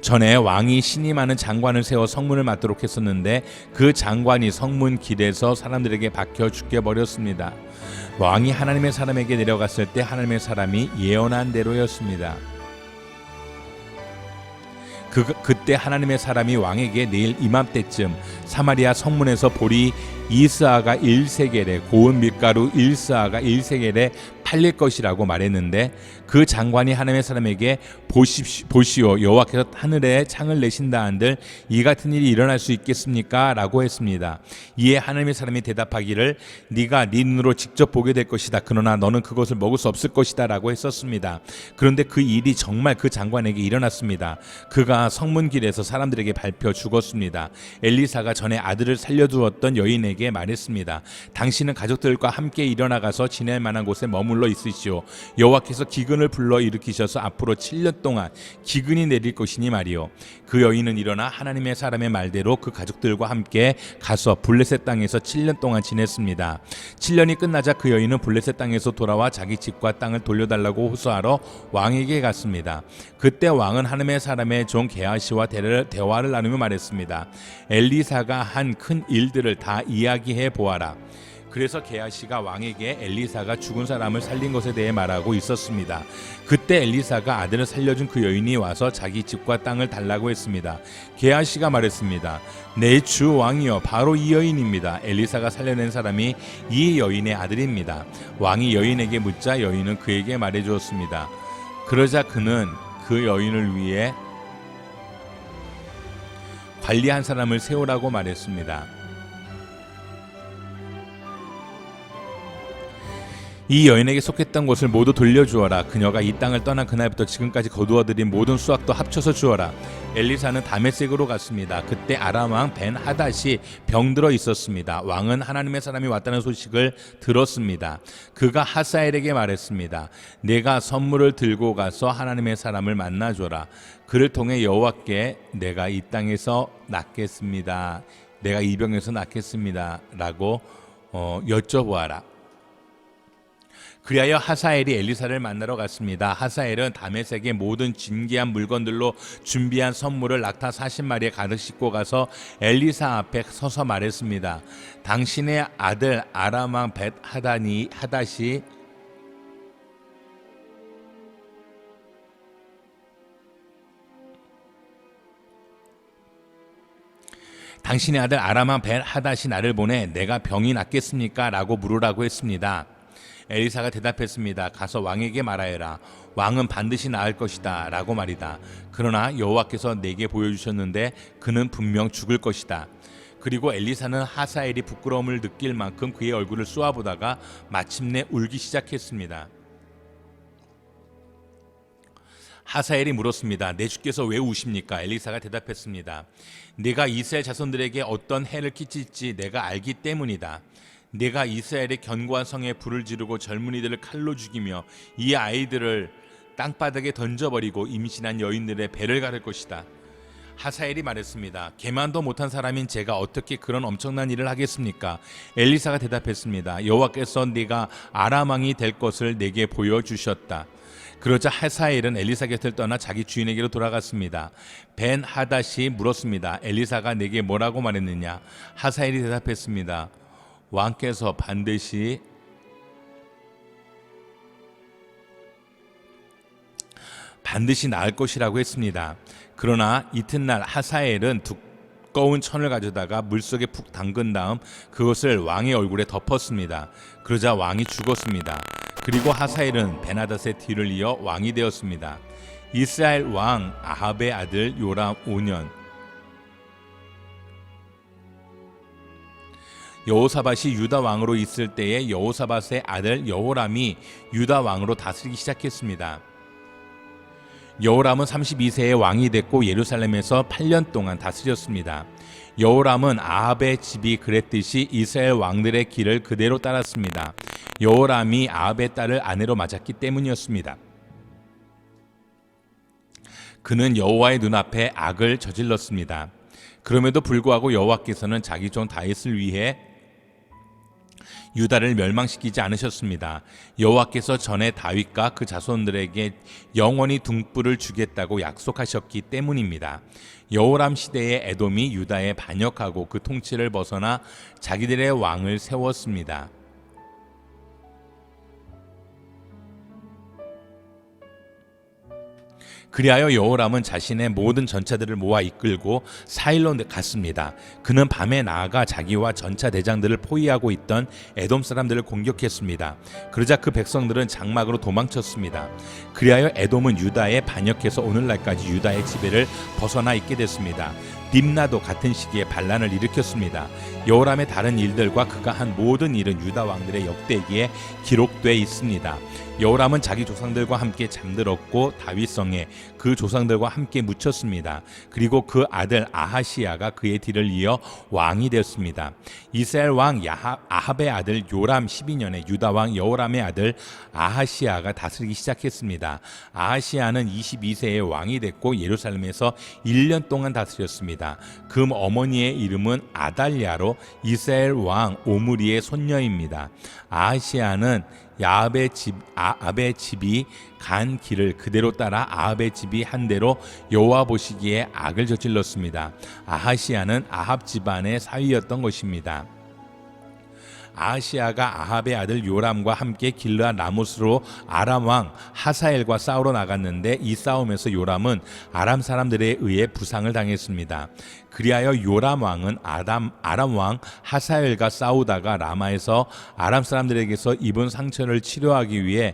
전에 왕이 신임하는 장관을 세워 성문을 맡도록 했었는데 그 장관이 성문 길에서 사람들에게 박혀 죽게 버렸습니다. 왕이 하나님의 사람에게 내려갔을 때 하나님의 사람이 예언한 대로였습니다. 그때 하나님의 사람이 왕에게 내일 이맘때쯤 사마리아 성문에서 보리 2스아가 1세겔에, 고운 밀가루 1스아가 1세겔에 팔릴 것이라고 말했는데 그 장관이 하나님의 사람에게 보시오, 여호와께서 하늘에 창을 내신다 한들 이 같은 일이 일어날 수 있겠습니까? 라고 했습니다. 이에 하나님의 사람이 대답하기를 네가 네 눈으로 직접 보게 될 것이다. 그러나 너는 그것을 먹을 수 없을 것이다 라고 했었습니다. 그런데 그 일이 정말 그 장관에게 일어났습니다. 그가 성문길에서 사람들에게 밟혀 죽었습니다. 엘리사가 전에 아들을 살려두었던 여인에게 왕에게 말했습니다. 당신은 가족들과 함께 일어나가서 지낼 만한 곳에 머물러 있으시오. 여호와께서 기근을 불러 일으키셔서 앞으로 7년 동안 기근이 내릴 것이니 말이오. 그 여인은 일어나 하나님의 사람의 말대로 그 가족들과 함께 가서 블레셋 땅에서 7년 동안 지냈습니다. 7년이 끝나자 그 여인은 블레셋 땅에서 돌아와 자기 집과 땅을 돌려달라고 호소하러 왕에게 갔습니다. 그때 왕은 하나님의 사람의 종 게하시와 대화를 나누며 말했습니다. 엘리사가 한 큰 일들을 다 이야기해 보아라. 그래서 게하시가 왕에게 엘리사가 죽은 사람을 살린 것에 대해 말하고 있었습니다. 그때 엘리사가 아들을 살려준 그 여인이 와서 자기 집과 땅을 달라고 했습니다. 게하시가 말했습니다. 내 주 왕이여, 바로 이 여인입니다. 엘리사가 살려낸 사람이 이 여인의 아들입니다. 왕이 여인에게 묻자 여인은 그에게 말해주었습니다. 그러자 그는 그 여인을 위해 관리한 사람을 세우라고 말했습니다. 이 여인에게 속했던 곳을 모두 돌려주어라. 그녀가 이 땅을 떠난 그날부터 지금까지 거두어들인 모든 수확도 합쳐서 주어라. 엘리사는 다메섹으로 갔습니다. 그때 아람 왕 벤 하닷이 병들어 있었습니다. 왕은 하나님의 사람이 왔다는 소식을 들었습니다. 그가 하사엘에게 말했습니다. 내가 선물을 들고 가서 하나님의 사람을 만나줘라. 그를 통해 여호와께 내가 이 땅에서 낫겠습니다. 내가 이 병에서 낫겠습니다. 라고 여쭤보아라. 그리하여 하사엘이 엘리사를 만나러 갔습니다. 하사엘은 다메섹의 모든 진귀한 물건들로 준비한 선물을 낙타 40마리에 가득 싣고 가서 엘리사 앞에 서서 말했습니다. 당신의 아들 아람 왕 벳 하닷이 당신의 아들 아람 왕 벳 하닷이 나를 보내 내가 병이 낫겠습니까? 라고 물으라고 했습니다. 엘리사가 대답했습니다. 가서 왕에게 말하여라. 왕은 반드시 나을 것이다 라고 말이다. 그러나 여호와께서 내게 보여주셨는데 그는 분명 죽을 것이다. 그리고 엘리사는 하사엘이 부끄러움을 느낄 만큼 그의 얼굴을 쏘아보다가 마침내 울기 시작했습니다. 하사엘이 물었습니다. 내 주께서 왜 우십니까? 엘리사가 대답했습니다. 네가 이스라엘 자손들에게 어떤 해를 끼칠지 내가 알기 때문이다. 내가 이스라엘의 견고한 성에 불을 지르고 젊은이들을 칼로 죽이며 이 아이들을 땅바닥에 던져버리고 임신한 여인들의 배를 가를 것이다. 하사엘이 말했습니다. 개만도 못한 사람인 제가 어떻게 그런 엄청난 일을 하겠습니까? 엘리사가 대답했습니다. 여호와께서 네가 아람 왕이 될 것을 내게 보여주셨다. 그러자 하사엘은 엘리사 곁을 떠나 자기 주인에게로 돌아갔습니다. 벤 하닷이 물었습니다. 엘리사가 내게 뭐라고 말했느냐? 하사엘이 대답했습니다. 왕께서 반드시 나을 것이라고 했습니다. 그러나 이튿날 하사엘은 두꺼운 천을 가져다가 물속에 푹 담근 다음 그것을 왕의 얼굴에 덮었습니다. 그러자 왕이 죽었습니다. 그리고 하사엘은 벤하닷의 뒤를 이어 왕이 되었습니다. 이스라엘 왕 아합의 아들 요람 5년 여호사밧이 유다 왕으로 있을 때에 여호사밧의 아들 여호람이 유다 왕으로 다스리기 시작했습니다. 여호람은 32세에 왕이 됐고 예루살렘에서 8년 동안 다스렸습니다. 여호람은 아합의 집이 그랬듯이 이스라엘 왕들의 길을 그대로 따랐습니다. 여호람이 아합의 딸을 아내로 맞았기 때문이었습니다. 그는 여호와의 눈앞에 악을 저질렀습니다. 그럼에도 불구하고 여호와께서는 자기 종 다윗을 위해 유다를 멸망시키지 않으셨습니다. 여호와께서 전에 다윗과 그 자손들에게 영원히 등불을 주겠다고 약속하셨기 때문입니다. 여호람 시대의 에돔이 유다에 반역하고 그 통치를 벗어나 자기들의 왕을 세웠습니다. 그리하여 여호람은 자신의 모든 전차들을 모아 이끌고 사일로 갔습니다. 그는 밤에 나아가 자기와 전차 대장들을 포위하고 있던 에돔 사람들을 공격했습니다. 그러자 그 백성들은 장막으로 도망쳤습니다. 그리하여 에돔은 유다에 반역해서 오늘날까지 유다의 지배를 벗어나 있게 됐습니다. 딥나도 같은 시기에 반란을 일으켰습니다. 여호람의 다른 일들과 그가 한 모든 일은 유다 왕들의 역대기에 기록돼 있습니다. 여호람은 자기 조상들과 함께 잠들었고 다윗성에 그 조상들과 함께 묻혔습니다. 그리고 그 아들 아하시야가 그의 뒤를 이어 왕이 되었습니다. 이스라엘 왕 아합의 아들 요람 12년에 유다 왕 여호람의 아들 아하시야가 다스리기 시작했습니다. 아하시야는 22세에 왕이 됐고 예루살렘에서 1년 동안 다스렸습니다. 그 어머니의 이름은 아달랴로 이스라엘 왕 오므리의 손녀입니다. 아하시야는 아합의 집이 간 길을 그대로 따라 아합의 집이 한 대로 여호와 보시기에 악을 저질렀습니다. 아하시야는 아합 집안의 사위였던 것입니다. 아하시야가 아합의 아들 요람과 함께 길르앗 라못으로 아람 왕 하사엘과 싸우러 나갔는데 이 싸움에서 요람은 아람 사람들에 의해 부상을 당했습니다. 그리하여 요람 왕은 아람 왕 하사엘과 싸우다가 라마에서 아람 사람들에게서 입은 상처를 치료하기 위해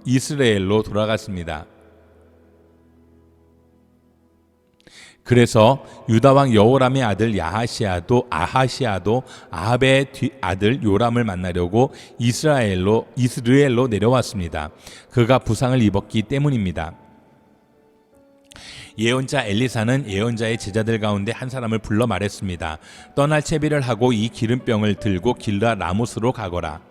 이스라엘로 돌아갔습니다. 그래서 유다 왕 여호람의 아들 아하시야도 아합의 아들 요람을 만나려고 이스라엘로 내려왔습니다. 그가 부상을 입었기 때문입니다. 예언자 엘리사는 예언자의 제자들 가운데 한 사람을 불러 말했습니다. 떠날 채비를 하고 이 기름병을 들고 길르앗 라못으로 가거라.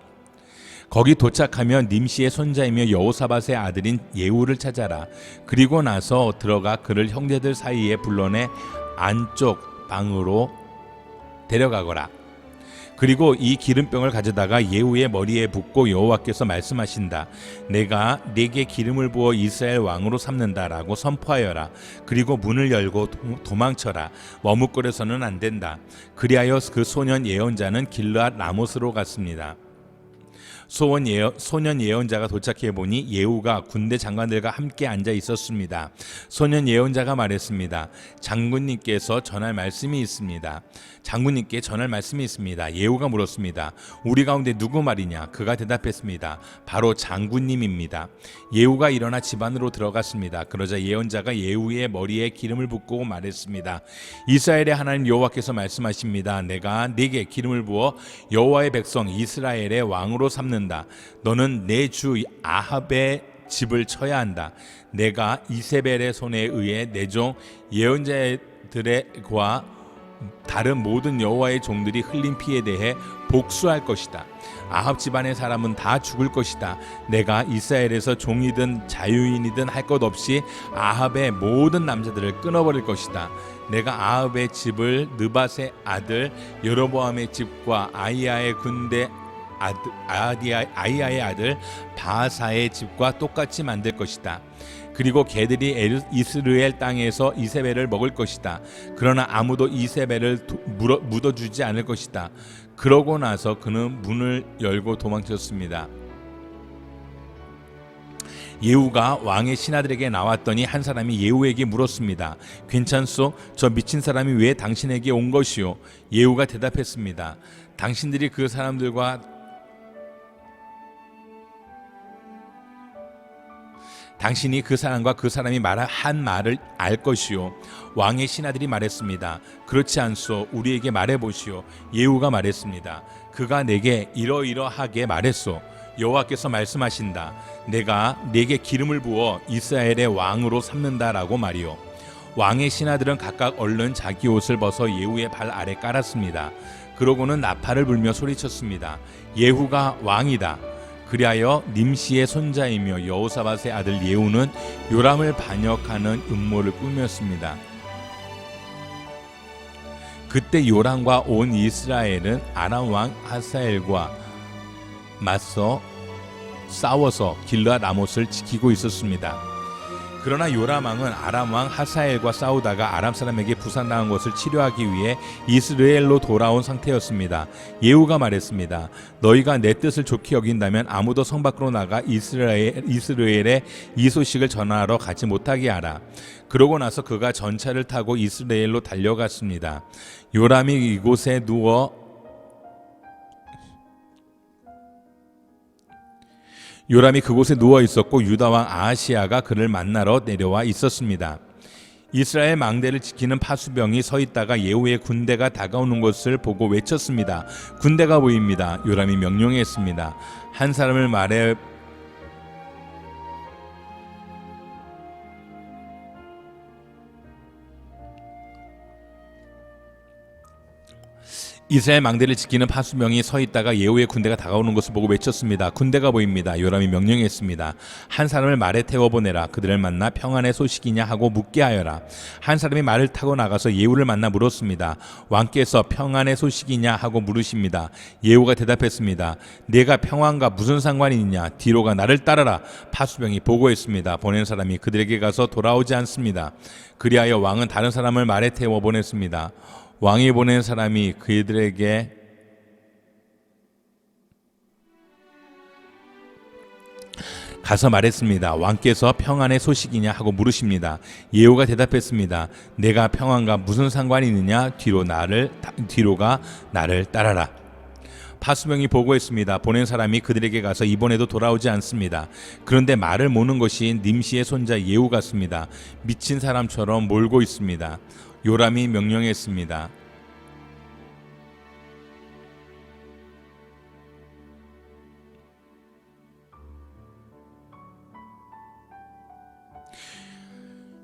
거기 도착하면 님시의 손자이며 여호사밧의 아들인 예후를 찾아라. 그리고 나서 들어가 그를 형제들 사이에 불러내 안쪽 방으로 데려가거라. 그리고 이 기름병을 가져다가 예후의 머리에 붓고 여호와께서 말씀하신다. 내가 네게 기름을 부어 이스라엘 왕으로 삼는다라고 선포하여라. 그리고 문을 열고 도망쳐라. 머뭇거려서는 안 된다. 그리하여 그 소년 예언자는 길르앗 라못으로 갔습니다. 소년 예언자가 도착해 보니 예후가 군대 장관들과 함께 앉아 있었습니다. 소년 예언자가 말했습니다. 장군님께서 전할 말씀이 있습니다. 장군님께 전할 말씀이 있습니다. 예후가 물었습니다. 우리 가운데 누구 말이냐? 그가 대답했습니다. 바로 장군님입니다. 예후가 일어나 집 안으로 들어갔습니다. 그러자 예언자가 예후의 머리에 기름을 붓고 말했습니다. 이스라엘의 하나님 여호와께서 말씀하십니다. 내가 네게 기름을 부어 여호와의 백성 이스라엘의 왕으로 삼는 너는 내 주 아합의 집을 쳐야 한다. 내가 이세벨의 손에 의해 내 종 예언자들과 다른 모든 여호와의 종들이 흘린 피에 대해 복수할 것이다. 아합 집안의 사람은 다 죽을 것이다. 내가 이스라엘에서 종이든 자유인이든 할 것 없이 아합의 모든 남자들을 끊어버릴 것이다. 내가 아합의 집을 느밧의 아들 여로보암의 집과 아이야의 군대 아이야의 아들 바사의 집과 똑같이 만들 것이다. 그리고 개들이 이스라엘 땅에서 이세벨을 먹을 것이다. 그러나 아무도 이세벨을 묻어주지 않을 것이다. 그러고 나서 그는 문을 열고 도망쳤습니다. 예후가 왕의 신하들에게 나왔더니 한 사람이 예후에게 물었습니다. 괜찮소? 저 미친 사람이 왜 당신에게 온 것이오? 예후가 대답했습니다. 당신들이 그 사람과 그 사람이 한 말을 알 것이요. 왕의 신하들이 말했습니다. 그렇지 않소. 우리에게 말해보시오. 예후가 말했습니다. 그가 내게 이러이러하게 말했소. 여호와께서 말씀하신다. 내가 네게 기름을 부어 이스라엘의 왕으로 삼는다라고 말이요. 왕의 신하들은 각각 얼른 자기 옷을 벗어 예후의 발 아래 깔았습니다. 그러고는 나팔을 불며 소리쳤습니다. 예후가 왕이다. 그리하여 님시의 손자이며 여호사밧의 아들 예후는 요람을 반역하는 음모를 꾸몄습니다. 그때 요람과 온 이스라엘은 아람 왕 하사엘과 맞서 싸워서 길르앗 라못을 지키고 있었습니다. 그러나 요람 왕은 아람 왕 하사엘과 싸우다가 아람 사람에게 부상당한 것을 치료하기 위해 이스라엘로 돌아온 상태였습니다. 예후가 말했습니다. 너희가 내 뜻을 좋게 여긴다면 아무도 성 밖으로 나가 이스라엘에 이 소식을 전하러 가지 못하게 하라. 그러고 나서 그가 전차를 타고 이스라엘로 달려갔습니다. 요람이 그곳에 누워 있었고 유다 왕 아하시야가 그를 만나러 내려와 있었습니다. 이스라엘 망대를 지키는 파수병이 서 있다가 예후의 군대가 다가오는 것을 보고 외쳤습니다. 군대가 보입니다. 요람이 명령했습니다. 한 사람을 말해 이스라엘 망대를 지키는 파수병이 서 있다가 예후의 군대가 다가오는 것을 보고 외쳤습니다. 군대가 보입니다. 요람이 명령했습니다. 한 사람을 말에 태워 보내라. 그들을 만나 평안의 소식이냐 하고 묻게 하여라. 한 사람이 말을 타고 나가서 예후를 만나 물었습니다. 왕께서 평안의 소식이냐 하고 물으십니다. 예후가 대답했습니다. 내가 평안과 무슨 상관이 있냐? 뒤로가 나를 따르라. 파수병이 보고했습니다. 보낸 사람이 그들에게 가서 돌아오지 않습니다. 그리하여 왕은 다른 사람을 말에 태워 보냈습니다. 왕이 보낸 사람이 그들에게 가서 말했습니다. 왕께서 평안의 소식이냐 하고 물으십니다. 예후가 대답했습니다. 내가 평안과 무슨 상관이 있느냐? 뒤로가 나를 따라라. 파수병이 보고했습니다. 보낸 사람이 그들에게 가서 이번에도 돌아오지 않습니다. 그런데 말을 모는 것이 님시의 손자 예후 같습니다. 미친 사람처럼 몰고 있습니다. 요람이 명령했습니다.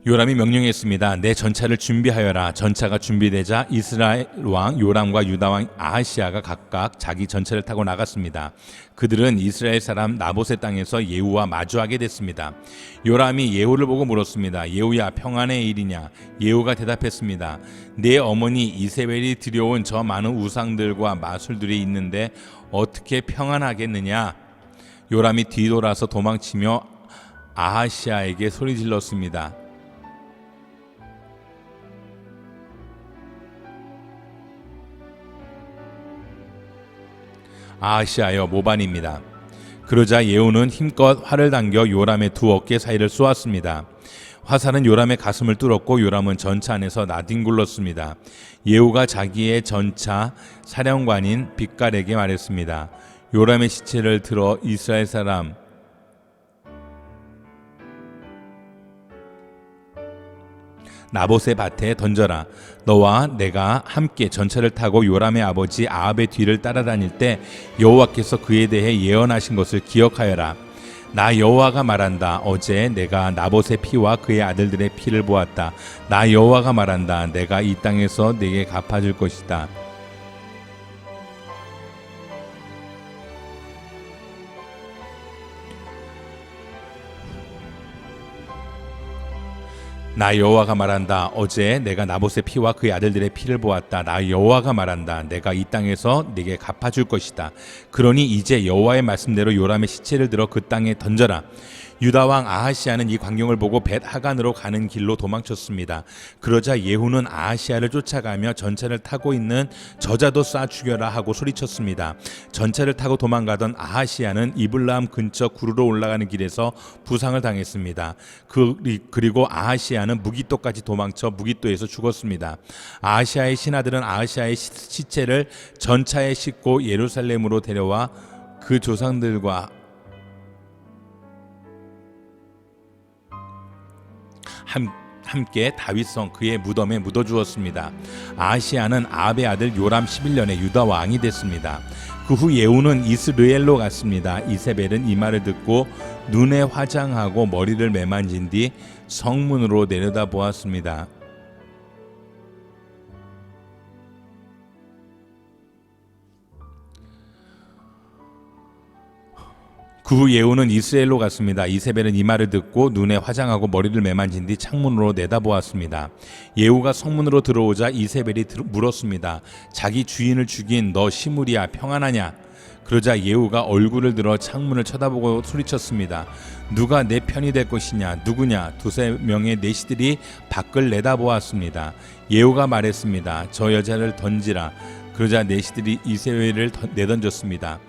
요람이 명령했습니다. 내 전차를 준비하여라. 전차가 준비되자 이스라엘 왕 요람과 유다 왕 아하시아가 각각 자기 전차를 타고 나갔습니다. 그들은 이스라엘 사람 나봇의 땅에서 예후와 마주하게 됐습니다. 요람이 예후를 보고 물었습니다. 예후야, 평안의 일이냐? 예후가 대답했습니다. 내 어머니 이세벨이 들여온 저 많은 우상들과 마술들이 있는데 어떻게 평안하겠느냐? 요람이 뒤돌아서 도망치며 아하시아에게 소리질렀습니다. 아하시아여, 모반입니다. 그러자 예후는 힘껏 활을 당겨 요람의 두 어깨 사이를 쏘았습니다. 화살은 요람의 가슴을 뚫었고 요람은 전차 안에서 나뒹굴렀습니다. 예후가 자기의 전차 사령관인 빛갈에게 말했습니다. 요람의 시체를 들어 이스라엘 사람 나봇의 밭에 던져라. 너와 내가 함께 전차를 타고 요람의 아버지 아합의 뒤를 따라다닐 때 여호와께서 그에 대해 예언하신 것을 기억하여라. 나 여호와가 말한다. 어제 내가 나봇의 피와 그의 아들들의 피를 보았다. 나 여호와가 말한다. 내가 이 땅에서 네게 갚아줄 것이다. 나 여호와가 말한다. 어제 내가 나봇의 피와 그의 아들들의 피를 보았다. 나 여호와가 말한다. 내가 이 땅에서 네게 갚아줄 것이다. 그러니 이제 여호와의 말씀대로 요람의 시체를 들어 그 땅에 던져라. 유다 왕 아하시아는 이 광경을 보고 벳 하간으로 가는 길로 도망쳤습니다. 그러자 예후는 아하시아를 쫓아가며 전차를 타고 있는 저자도 쏴 죽여라 하고 소리쳤습니다. 전차를 타고 도망가던 아하시아는 이블람 근처 구르러 올라가는 길에서 부상을 당했습니다. 그리고 아하시아는 무기토까지 도망쳐 무기토에서 죽었습니다. 아하시아의 신하들은 아하시아의 시체를 전차에 싣고 예루살렘으로 데려와 그 조상들과 함께 다윗성 그의 무덤에 묻어주었습니다. 아하시아는 아합의 아들 요람 11년에 유다 왕이 됐습니다. 그 후 예후는 이스르엘로 갔습니다. 이세벨은 이 말을 듣고 눈에 화장하고 머리를 매만진 뒤 성문으로 내려다 보았습니다. 그 후 예후는 이스라엘로 갔습니다. 이세벨은 이 말을 듣고 눈에 화장하고 머리를 매만진 뒤 창문으로 내다보았습니다. 예후가 성문으로 들어오자 이세벨이 물었습니다. 자기 주인을 죽인 너 시므리야, 평안하냐? 그러자 예후가 얼굴을 들어 창문을 쳐다보고 소리쳤습니다. 누가 내 편이 될 것이냐? 누구냐? 두세 명의 내시들이 밖을 내다보았습니다. 예후가 말했습니다. 저 여자를 던지라. 그러자 내시들이 이세벨을 내던졌습니다.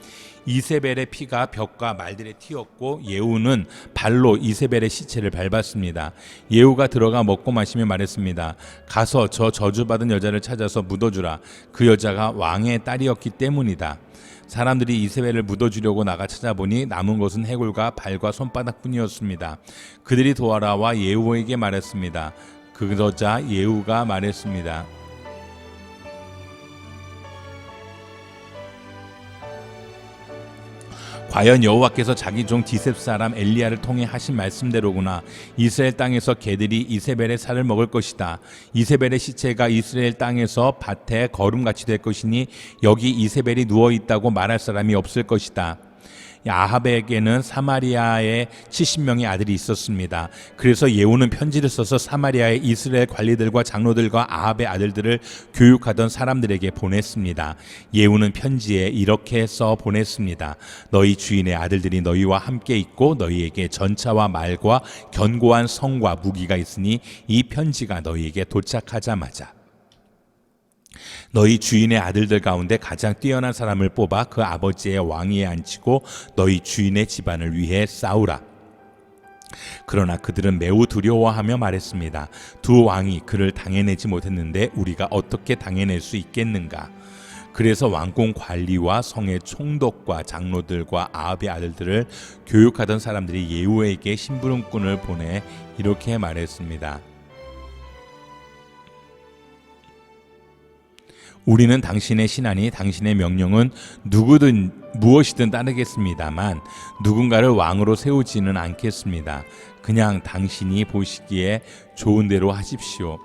이세벨의 피가 벽과 말들에 튀었고 예후는 발로 이세벨의 시체를 밟았습니다. 예후가 들어가 먹고 마시며 말했습니다. 가서 저 저주받은 여자를 찾아서 묻어주라. 그 여자가 왕의 딸이었기 때문이다. 사람들이 이세벨을 묻어주려고 나가 찾아보니 남은 것은 해골과 발과 손바닥뿐이었습니다. 그들이 돌아와 예후에게 말했습니다. 그러자 예후가 말했습니다. 과연 여호와께서 자기 종 디셉 사람 엘리야를 통해 하신 말씀대로구나. 이스라엘 땅에서 개들이 이세벨의 살을 먹을 것이다. 이세벨의 시체가 이스라엘 땅에서 밭에 거름같이 될 것이니 여기 이세벨이 누워 있다고 말할 사람이 없을 것이다. 아합에게는 사마리아에 70명의 아들이 있었습니다. 그래서 예후는 편지를 써서 사마리아의 이스라엘 관리들과 장로들과 아합의 아들들을 교육하던 사람들에게 보냈습니다. 예후는 편지에 이렇게 써 보냈습니다. 너희 주인의 아들들이 너희와 함께 있고 너희에게 전차와 말과 견고한 성과 무기가 있으니 이 편지가 너희에게 도착하자마자 너희 주인의 아들들 가운데 가장 뛰어난 사람을 뽑아 그 아버지의 왕위에 앉히고 너희 주인의 집안을 위해 싸우라. 그러나 그들은 매우 두려워하며 말했습니다. 두 왕이 그를 당해내지 못했는데 우리가 어떻게 당해낼 수 있겠는가? 그래서 왕궁 관리와 성의 총독과 장로들과 아합의 아들들을 교육하던 사람들이 예후에게 심부름꾼을 보내 이렇게 말했습니다. 우리는 당신의 신하니 당신의 명령은 누구든 무엇이든 따르겠습니다만 누군가를 왕으로 세우지는 않겠습니다. 그냥 당신이 보시기에 좋은 대로 하십시오.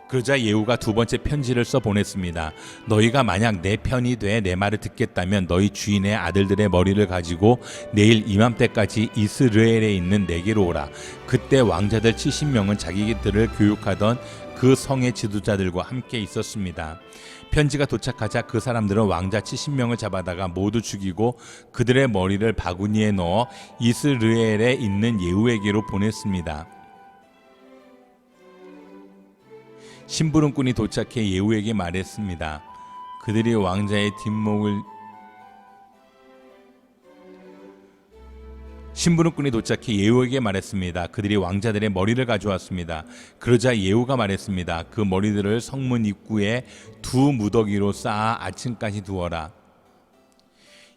그러자 예후가 두 번째 편지를 써 보냈습니다. 너희가 만약 내 편이 돼 내 말을 듣겠다면 너희 주인의 아들들의 머리를 가지고 내일 이맘때까지 이스라엘에 있는 내게로 오라. 그때 왕자들 70명은 자기들을 교육하던 그 성의 지도자들과 함께 있었습니다. 편지가 도착하자 그 사람들은 왕자 70명을 잡아다가 모두 죽이고 그들의 머리를 바구니에 넣어 이스라엘에 있는 예후에게로 보냈습니다. 심부름꾼이 도착해 예후에게 말했습니다. 그들이 왕자의 뒷목을 심부름꾼이 도착해 예후에게 말했습니다. 그들이 왕자들의 머리를 가져왔습니다. 그러자 예후가 말했습니다. 그 머리들을 성문 입구에 두 무더기로 쌓아 아침까지 두어라.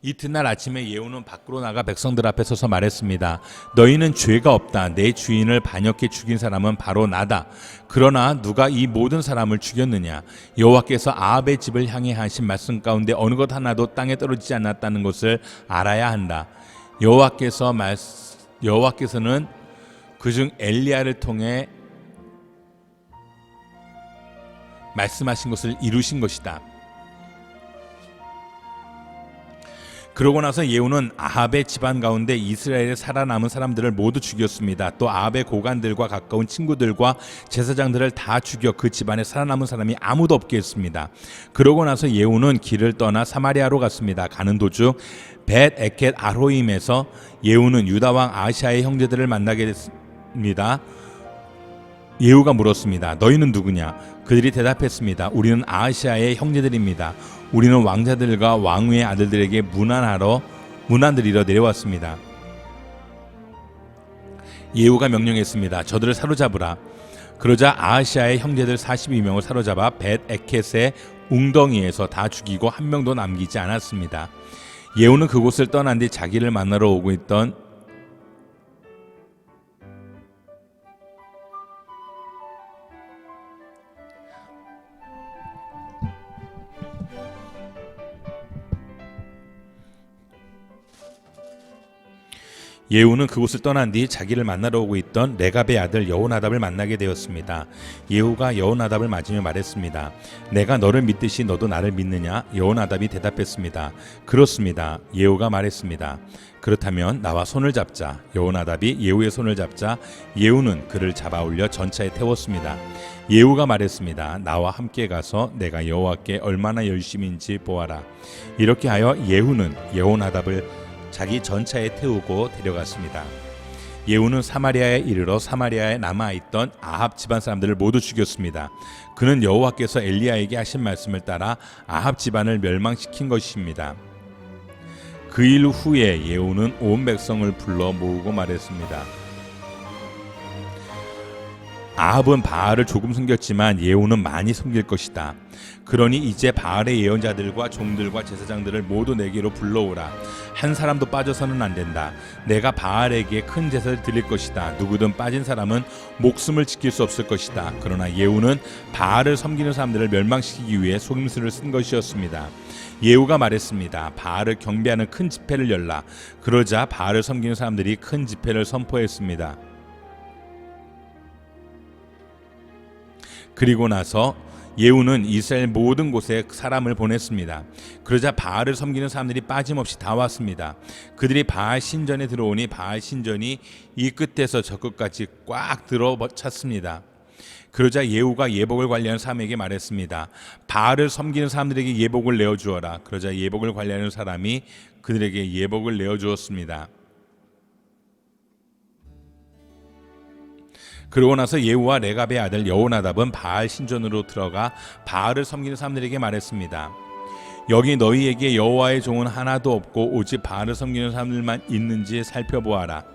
이튿날 아침에 예후는 밖으로 나가 백성들 앞에 서서 말했습니다. 너희는 죄가 없다. 내 주인을 반역해 죽인 사람은 바로 나다. 그러나 누가 이 모든 사람을 죽였느냐? 여호와께서 아합의 집을 향해 하신 말씀 가운데 어느 것 하나도 땅에 떨어지지 않았다는 것을 알아야 한다. 여호와께서는 그중 엘리야를 통해 말씀하신 것을 이루신 것이다. 그러고 나서 예후는 아합의 집안 가운데 이스라엘에 살아남은 사람들을 모두 죽였습니다. 또 아합의 고관들과 가까운 친구들과 제사장들을 다 죽여 그 집안에 살아남은 사람이 아무도 없게 했습니다. 그러고 나서 예후는 길을 떠나 사마리아로 갔습니다. 가는 도중 벳 에켓 아로임에서 예후는 유다 왕 아하시아의 형제들을 만나게 됐습니다. 예후가 물었습니다. 너희는 누구냐? 그들이 대답했습니다. 우리는 아하시아의 형제들입니다. 우리는 왕자들과 왕후의 아들들에게 문안드리러 내려왔습니다. 예후가 명령했습니다. 저들을 사로잡으라. 그러자 아하시아의 형제들 42명을 사로잡아 벳 에켓의 웅덩이에서 다 죽이고 한 명도 남기지 않았습니다. 예후는 그곳을 떠난 뒤 자기를 만나러 오고 있던 레갑의 아들 여호나답을 만나게 되었습니다. 예후가 여호나답을 맞으며 말했습니다. 내가 너를 믿듯이 너도 나를 믿느냐? 여호나답이 대답했습니다. 그렇습니다. 예후가 말했습니다. 그렇다면 나와 손을 잡자. 여호나답이 예후의 손을 잡자 예후는 그를 잡아 올려 전차에 태웠습니다. 예후가 말했습니다. 나와 함께 가서 내가 여호와께 얼마나 열심인지 보아라. 이렇게 하여 예후는 여호나답을 자기 전차에 태우고 데려갔습니다. 예후는 사마리아에 이르러 사마리아에 남아있던 아합 집안 사람들을 모두 죽였습니다. 그는 여호와께서 엘리야에게 하신 말씀을 따라 아합 집안을 멸망시킨 것입니다. 그 일 후에 예후는 온 백성을 불러 모으고 말했습니다. 아합은 바알을 조금 숨겼지만 예후는 많이 숨길 것이다. 그러니 이제 바알의 예언자들과 종들과 제사장들을 모두 내게로 불러오라. 한 사람도 빠져서는 안 된다. 내가 바알에게 큰 제사를 드릴 것이다. 누구든 빠진 사람은 목숨을 지킬 수 없을 것이다. 그러나 예후는 바알을 섬기는 사람들을 멸망시키기 위해 속임수를 쓴 것이었습니다. 예후가 말했습니다. 바알을 경배하는 큰 집회를 열라. 그러자 바알을 섬기는 사람들이 큰 집회를 선포했습니다. 그리고 나서 예후는 이스라엘 모든 곳에 사람을 보냈습니다. 그러자 바알을 섬기는 사람들이 빠짐없이 다 왔습니다. 그들이 바알 신전에 들어오니 바알 신전이 이 끝에서 저 끝까지 꽉 들어찼습니다. 그러자 예후가 예복을 관리하는 사람에게 말했습니다. 바알을 섬기는 사람들에게 예복을 내어주어라. 그러자 예복을 관리하는 사람이 그들에게 예복을 내어주었습니다. 그러고 나서 예후와 레갑의 아들 여호나답은 바알 신전으로 들어가 바알을 섬기는 사람들에게 말했습니다. 여기 너희에게 여호와의 종은 하나도 없고 오직 바알을 섬기는 사람들만 있는지 살펴보아라.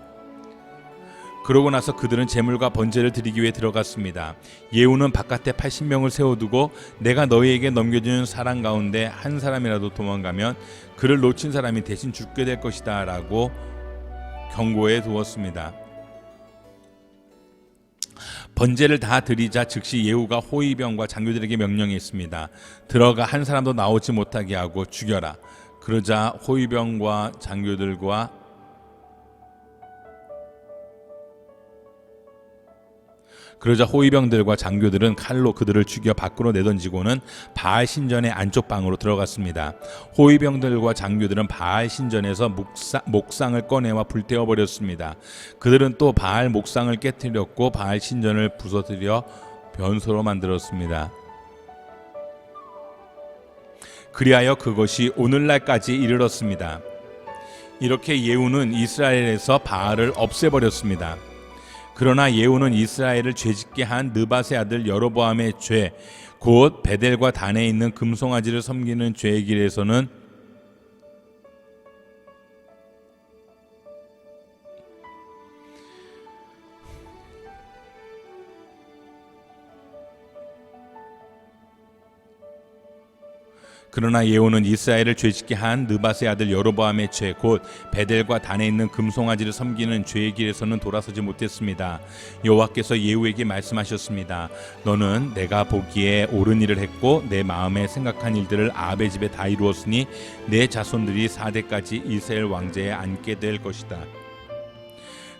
그러고 나서 그들은 제물과 번제를 드리기 위해 들어갔습니다. 예후는 바깥에 80명을 세워두고 내가 너희에게 넘겨주는 사람 가운데 한 사람이라도 도망가면 그를 놓친 사람이 대신 죽게 될 것이다 라고 경고해 두었습니다. 번제를 다 드리자 즉시 예후가 호위병과 장교들에게 명령했습니다. 들어가 한 사람도 나오지 못하게 하고 죽여라. 그러자 호위병과 장교들은 칼로 그들을 죽여 밖으로 내던지고는 바알 신전의 안쪽 방으로 들어갔습니다. 호위병들과 장교들은 바알 신전에서 목상을 꺼내와 불태워 버렸습니다. 그들은 또 바알 목상을 깨뜨렸고 바알 신전을 부서뜨려 변소로 만들었습니다. 그리하여 그것이 오늘날까지 이르렀습니다. 이렇게 예후는 이스라엘에서 바알을 없애버렸습니다. 그러나 예후는 이스라엘을 죄짓게 한 느밧의 아들 여로보암의 죄, 곧 베델과 단에 있는 금송아지를 섬기는 죄의 길에서는 그러나 예후는 이스라엘을 죄짓게 한 느밧의 아들 여로보암의 죄, 곧 베델과 단에 있는 금송아지를 섬기는 죄의 길에서는 돌아서지 못했습니다. 여호와께서 예후에게 말씀하셨습니다. 너는 내가 보기에 옳은 일을 했고 내 마음에 생각한 일들을 아합의 집에 다 이루었으니 내 자손들이 4대까지 이스라엘 왕좌에 앉게 될 것이다.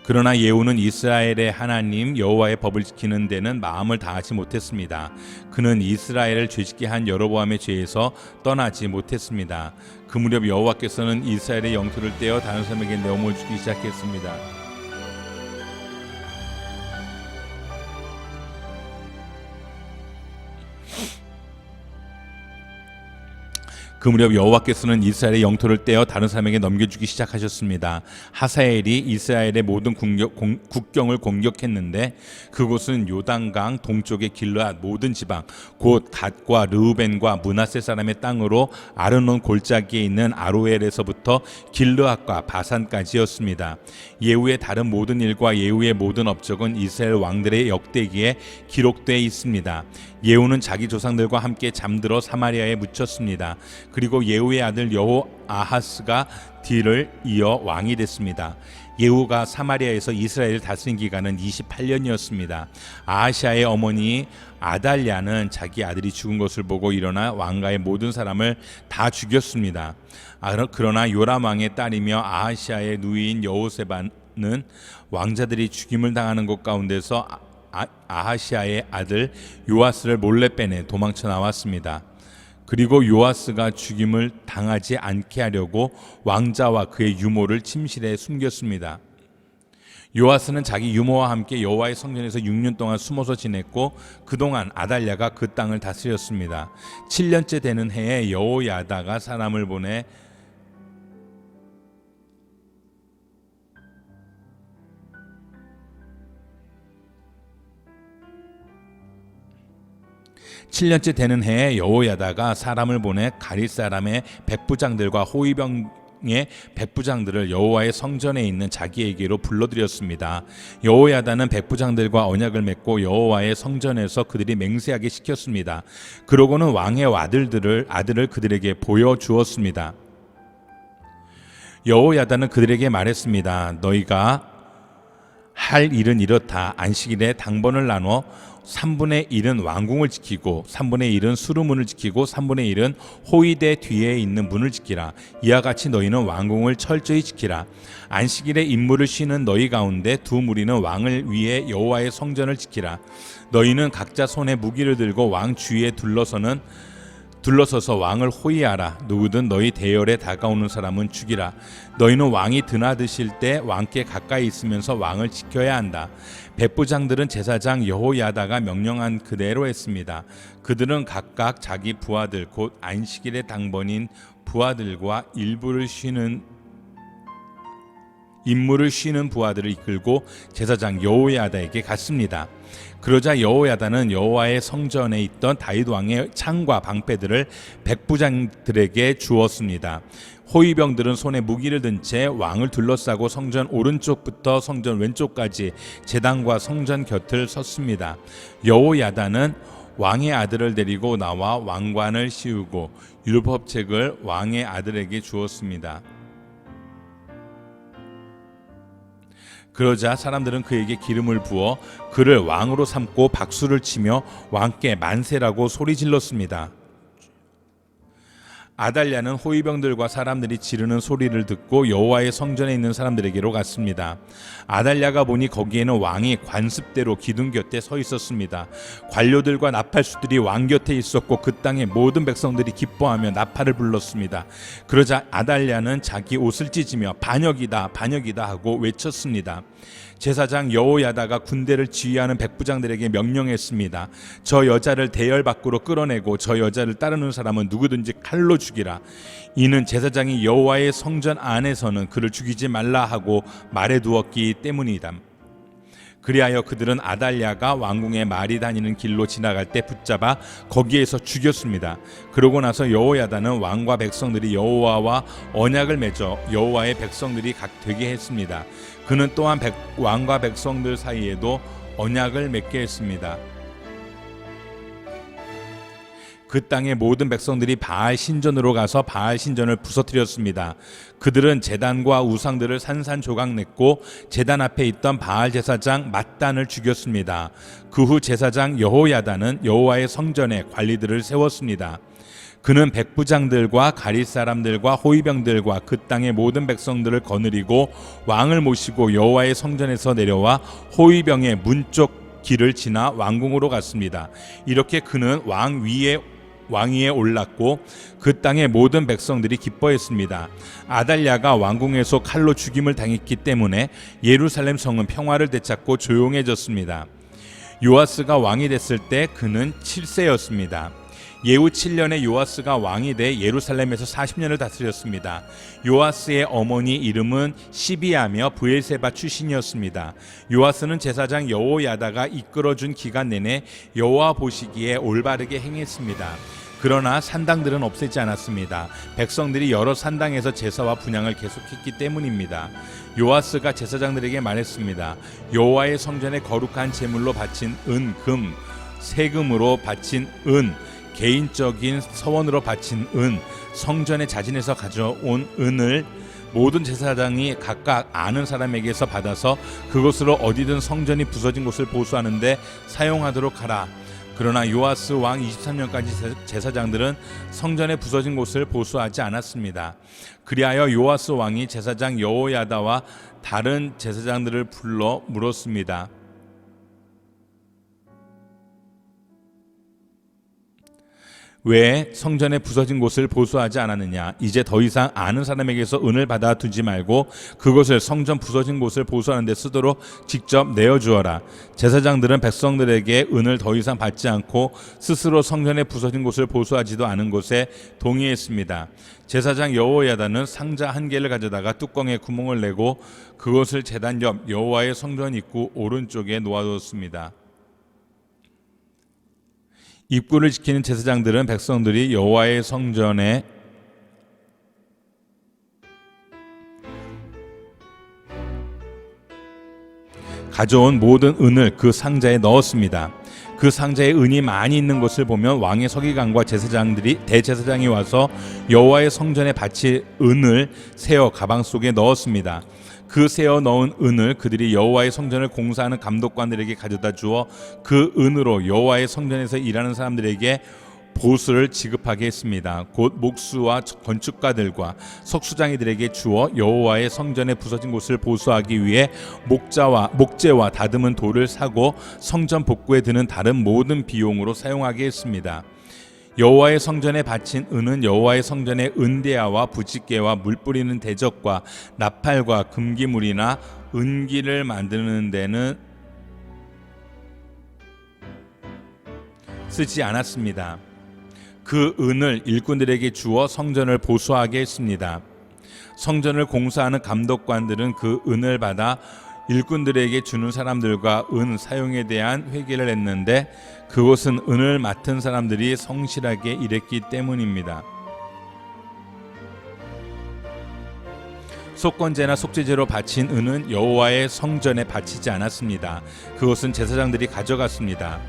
그러나 예후는 이스라엘의 하나님 여호와의 법을 지키는 데는 마음을 다하지 못했습니다. 그는 이스라엘을 죄짓게 한 여로보암의 죄에서 떠나지 못했습니다. 그 무렵 여호와께서는 이스라엘의 영토를 떼어 다른 사람에게 내어몰 주기 시작했습니다. 그 무렵 여호와께서는 이스라엘의 영토를 떼어 다른 사람에게 넘겨주기 시작하셨습니다. 하사엘이 이스라엘의 모든 국경을 공격했는데 그곳은 요단강 동쪽의 길르앗 모든 지방 곧 갓과 르우벤과 므낫세 사람의 땅으로 아르논 골짜기에 있는 아로엘에서부터 길르앗과 바산까지였습니다. 예후의 다른 모든 일과 예후의 모든 업적은 이스라엘 왕들의 역대기에 기록되어 있습니다. 예후는 자기 조상들과 함께 잠들어 사마리아에 묻혔습니다. 그리고 예후의 아들 여호아하스가 뒤를 이어 왕이 됐습니다. 예후가 사마리아에서 이스라엘을 다스린 기간은 28년이었습니다. 아하시아의 어머니 아달랴는 자기 아들이 죽은 것을 보고 일어나 왕가의 모든 사람을 다 죽였습니다. 그러나 요람 왕의 딸이며 아하시아의 누이인 여호세바는 왕자들이 죽임을 당하는 곳 가운데서 아하시아의 아들 요아스를 몰래 빼내 도망쳐 나왔습니다. 그리고 요아스가 죽임을 당하지 않게 하려고 왕자와 그의 유모를 침실에 숨겼습니다. 요아스는 자기 유모와 함께 여호와의 성전에서 6년 동안 숨어서 지냈고 그동안 아달랴가 그 땅을 다스렸습니다. 7년째 되는 해에 여호야다가 사람을 보내 가릿 사람의 백부장들과 호위병 왕의 백부장들을 여호와의 성전에 있는 자기에게로 불러들였습니다. 여호야다는 백부장들과 언약을 맺고 여호와의 성전에서 그들이 맹세하게 시켰습니다. 그러고는 왕의 아들을 그들에게 보여주었습니다. 여호야다는 그들에게 말했습니다. 너희가 할 일은 이렇다. 안식일에 당번을 나눠 3분의 1은 왕궁을 지키고 3분의 1은 수루문을 지키고 3분의 1은 호위대 뒤에 있는 문을 지키라. 이와 같이 너희는 왕궁을 철저히 지키라. 안식일에 임무를 쉬는 너희 가운데 두 무리는 왕을 위해 여호와의 성전을 지키라. 너희는 각자 손에 무기를 들고 왕 주위에 둘러서서 왕을 호위하라. 누구든 너희 대열에 다가오는 사람은 죽이라. 너희는 왕이 드나드실 때 왕께 가까이 있으면서 왕을 지켜야 한다. 백부장들은 제사장 여호야다가 명령한 그대로 했습니다. 그들은 각각 자기 부하들 곧 안식일의 당번인 부하들과 임무를 쉬는 부하들을 이끌고 제사장 여호야다에게 갔습니다. 그러자 여호야다는 여호와의 성전에 있던 다윗 왕의 창과 방패들을 백부장들에게 주었습니다. 호위병들은 손에 무기를 든 채 왕을 둘러싸고 성전 오른쪽부터 성전 왼쪽까지 제단과 성전 곁을 섰습니다. 여호야다는 왕의 아들을 데리고 나와 왕관을 씌우고 율법책을 왕의 아들에게 주었습니다. 그러자 사람들은 그에게 기름을 부어 그를 왕으로 삼고 박수를 치며 왕께 만세라고 소리 질렀습니다. 아달랴는 호위병들과 사람들이 지르는 소리를 듣고 여호와의 성전에 있는 사람들에게로 갔습니다. 아달랴가 보니 거기에는 왕이 관습대로 기둥 곁에 서 있었습니다. 관료들과 나팔수들이 왕 곁에 있었고 그 땅의 모든 백성들이 기뻐하며 나팔을 불렀습니다. 그러자 아달랴는 자기 옷을 찢으며 반역이다 반역이다 하고 외쳤습니다. 제사장 여호야다가 군대를 지휘하는 백부장들에게 명령했습니다. 저 여자를 대열 밖으로 끌어내고 저 여자를 따르는 사람은 누구든지 칼로 죽이라. 이는 제사장이 여호와의 성전 안에서는 그를 죽이지 말라 하고 말해두었기 때문이다. 그리하여 그들은 아달랴가 왕궁의 말이 다니는 길로 지나갈 때 붙잡아 거기에서 죽였습니다. 그러고 나서 여호야다는 왕과 백성들이 여호와와 언약을 맺어 여호와의 백성들이 각 되게 했습니다. 그는 또한 왕과 백성들 사이에도 언약을 맺게 했습니다. 그 땅의 모든 백성들이 바알 신전으로 가서 바알 신전을 부서뜨렸습니다. 그들은 제단과 우상들을 산산조각 냈고 제단 앞에 있던 바알 제사장 맏단을 죽였습니다. 그 후 제사장 여호야다는 여호와의 성전에 관리들을 세웠습니다. 그는 백부장들과 가릿 사람들과 호위병들과 그 땅의 모든 백성들을 거느리고 왕을 모시고 여호와의 성전에서 내려와 호위병의 문 쪽 길을 지나 왕궁으로 갔습니다. 이렇게 그는 왕위에 올랐고 그 땅의 모든 백성들이 기뻐했습니다. 아달랴가 왕궁에서 칼로 죽임을 당했기 때문에 예루살렘 성은 평화를 되찾고 조용해졌습니다. 요아스가 왕이 됐을 때 그는 7세였습니다. 예후 7년에 요아스가 왕이 돼 예루살렘에서 40년을 다스렸습니다. 요아스의 어머니 이름은 시비아며 브엘세바 출신이었습니다. 요아스는 제사장 여호야다가 이끌어준 기간 내내 여호와 보시기에 올바르게 행했습니다. 그러나 산당들은 없애지 않았습니다. 백성들이 여러 산당에서 제사와 분향을 계속했기 때문입니다. 요아스가 제사장들에게 말했습니다. 여호와의 성전에 거룩한 제물로 바친 은, 금, 세금으로 바친 은, 개인적인 서원으로 바친 은, 성전의 자진해서 가져온 은을 모든 제사장이 각각 아는 사람에게서 받아서 그것으로 어디든 성전이 부서진 곳을 보수하는 데 사용하도록 하라. 그러나 요아스 왕 23년까지 제사장들은 성전에 부서진 곳을 보수하지 않았습니다. 그리하여 요아스 왕이 제사장 여호야다와 다른 제사장들을 불러 물었습니다. 왜 성전에 부서진 곳을 보수하지 않았느냐? 이제 더 이상 아는 사람에게서 은을 받아 두지 말고 그것을 성전 부서진 곳을 보수하는 데 쓰도록 직접 내어주어라. 제사장들은 백성들에게 은을 더 이상 받지 않고 스스로 성전에 부서진 곳을 보수하지도 않은 것에 동의했습니다. 제사장 여호야다는 상자 한 개를 가져다가 뚜껑에 구멍을 내고 그것을 제단 옆 여호와의 성전 입구 오른쪽에 놓아두었습니다. 입구를 지키는 제사장들은 백성들이 여호와의 성전에 가져온 모든 은을 그 상자에 넣었습니다. 그 상자에 은이 많이 있는 것을 보면 왕의 서기관과 대제사장이 와서 여호와의 성전에 바칠 은을 세어 가방 속에 넣었습니다. 그 세어 넣은 은을 그들이 여호와의 성전을 공사하는 감독관들에게 가져다 주어 그 은으로 여호와의 성전에서 일하는 사람들에게 보수를 지급하게 했습니다. 곧 목수와 건축가들과 석수장이들에게 주어 여호와의 성전에 부서진 곳을 보수하기 위해 목재와 다듬은 돌을 사고 성전 복구에 드는 다른 모든 비용으로 사용하게 했습니다. 여호와의 성전에 바친 은은 여호와의 성전의 은대야와 부싯개와 물 뿌리는 대적과 나팔과 금기물이나 은기를 만드는 데는 쓰지 않았습니다. 그 은을 일꾼들에게 주어 성전을 보수하게 했습니다. 성전을 공사하는 감독관들은 그 은을 받아 일꾼들에게 주는 사람들과 은 사용에 대한 회계를 했는데 그것은 은을 맡은 사람들이 성실하게 일했기 때문입니다. 속건제나 속죄제로 바친 은은 여호와의 성전에 바치지 않았습니다. 그것은 제사장들이 가져갔습니다.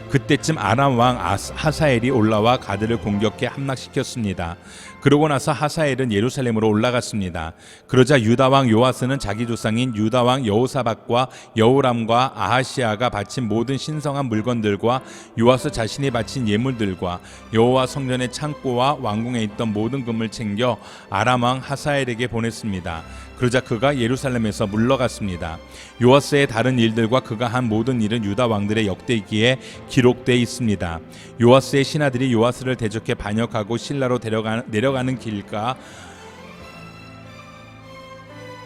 그때쯤 아람 왕 하사엘이 올라와 가드를 공격해 함락시켰습니다. 그러고 나서 하사엘은 예루살렘으로 올라갔습니다. 그러자 유다 왕 요아스는 자기 조상인 유다 왕 여호사밧과 여호람과 아하시아가 바친 모든 신성한 물건들과 요아스 자신이 바친 예물들과 여호와 성전의 창고와 왕궁에 있던 모든 금을 챙겨 아람 왕 하사엘에게 보냈습니다. 그러자 그가 예루살렘에서 물러갔습니다. 요아스의 다른 일들과 그가 한 모든 일은 유다 왕들의 역대기에 기록되어 있습니다. 요아스의 신하들이 요아스를 대적해 반역하고 실라로 내려가는 길가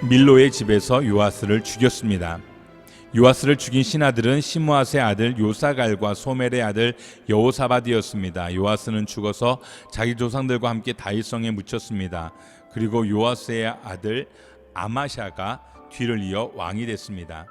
밀로의 집에서 요아스를 죽였습니다. 요아스를 죽인 신하들은 시므앗의 아들 요사갈과 소멜의 아들 여호사밧이었습니다. 요아스는 죽어서 자기 조상들과 함께 다윗성에 묻혔습니다. 그리고 요아스의 아들 아마샤가 뒤를 이어 왕이 됐습니다.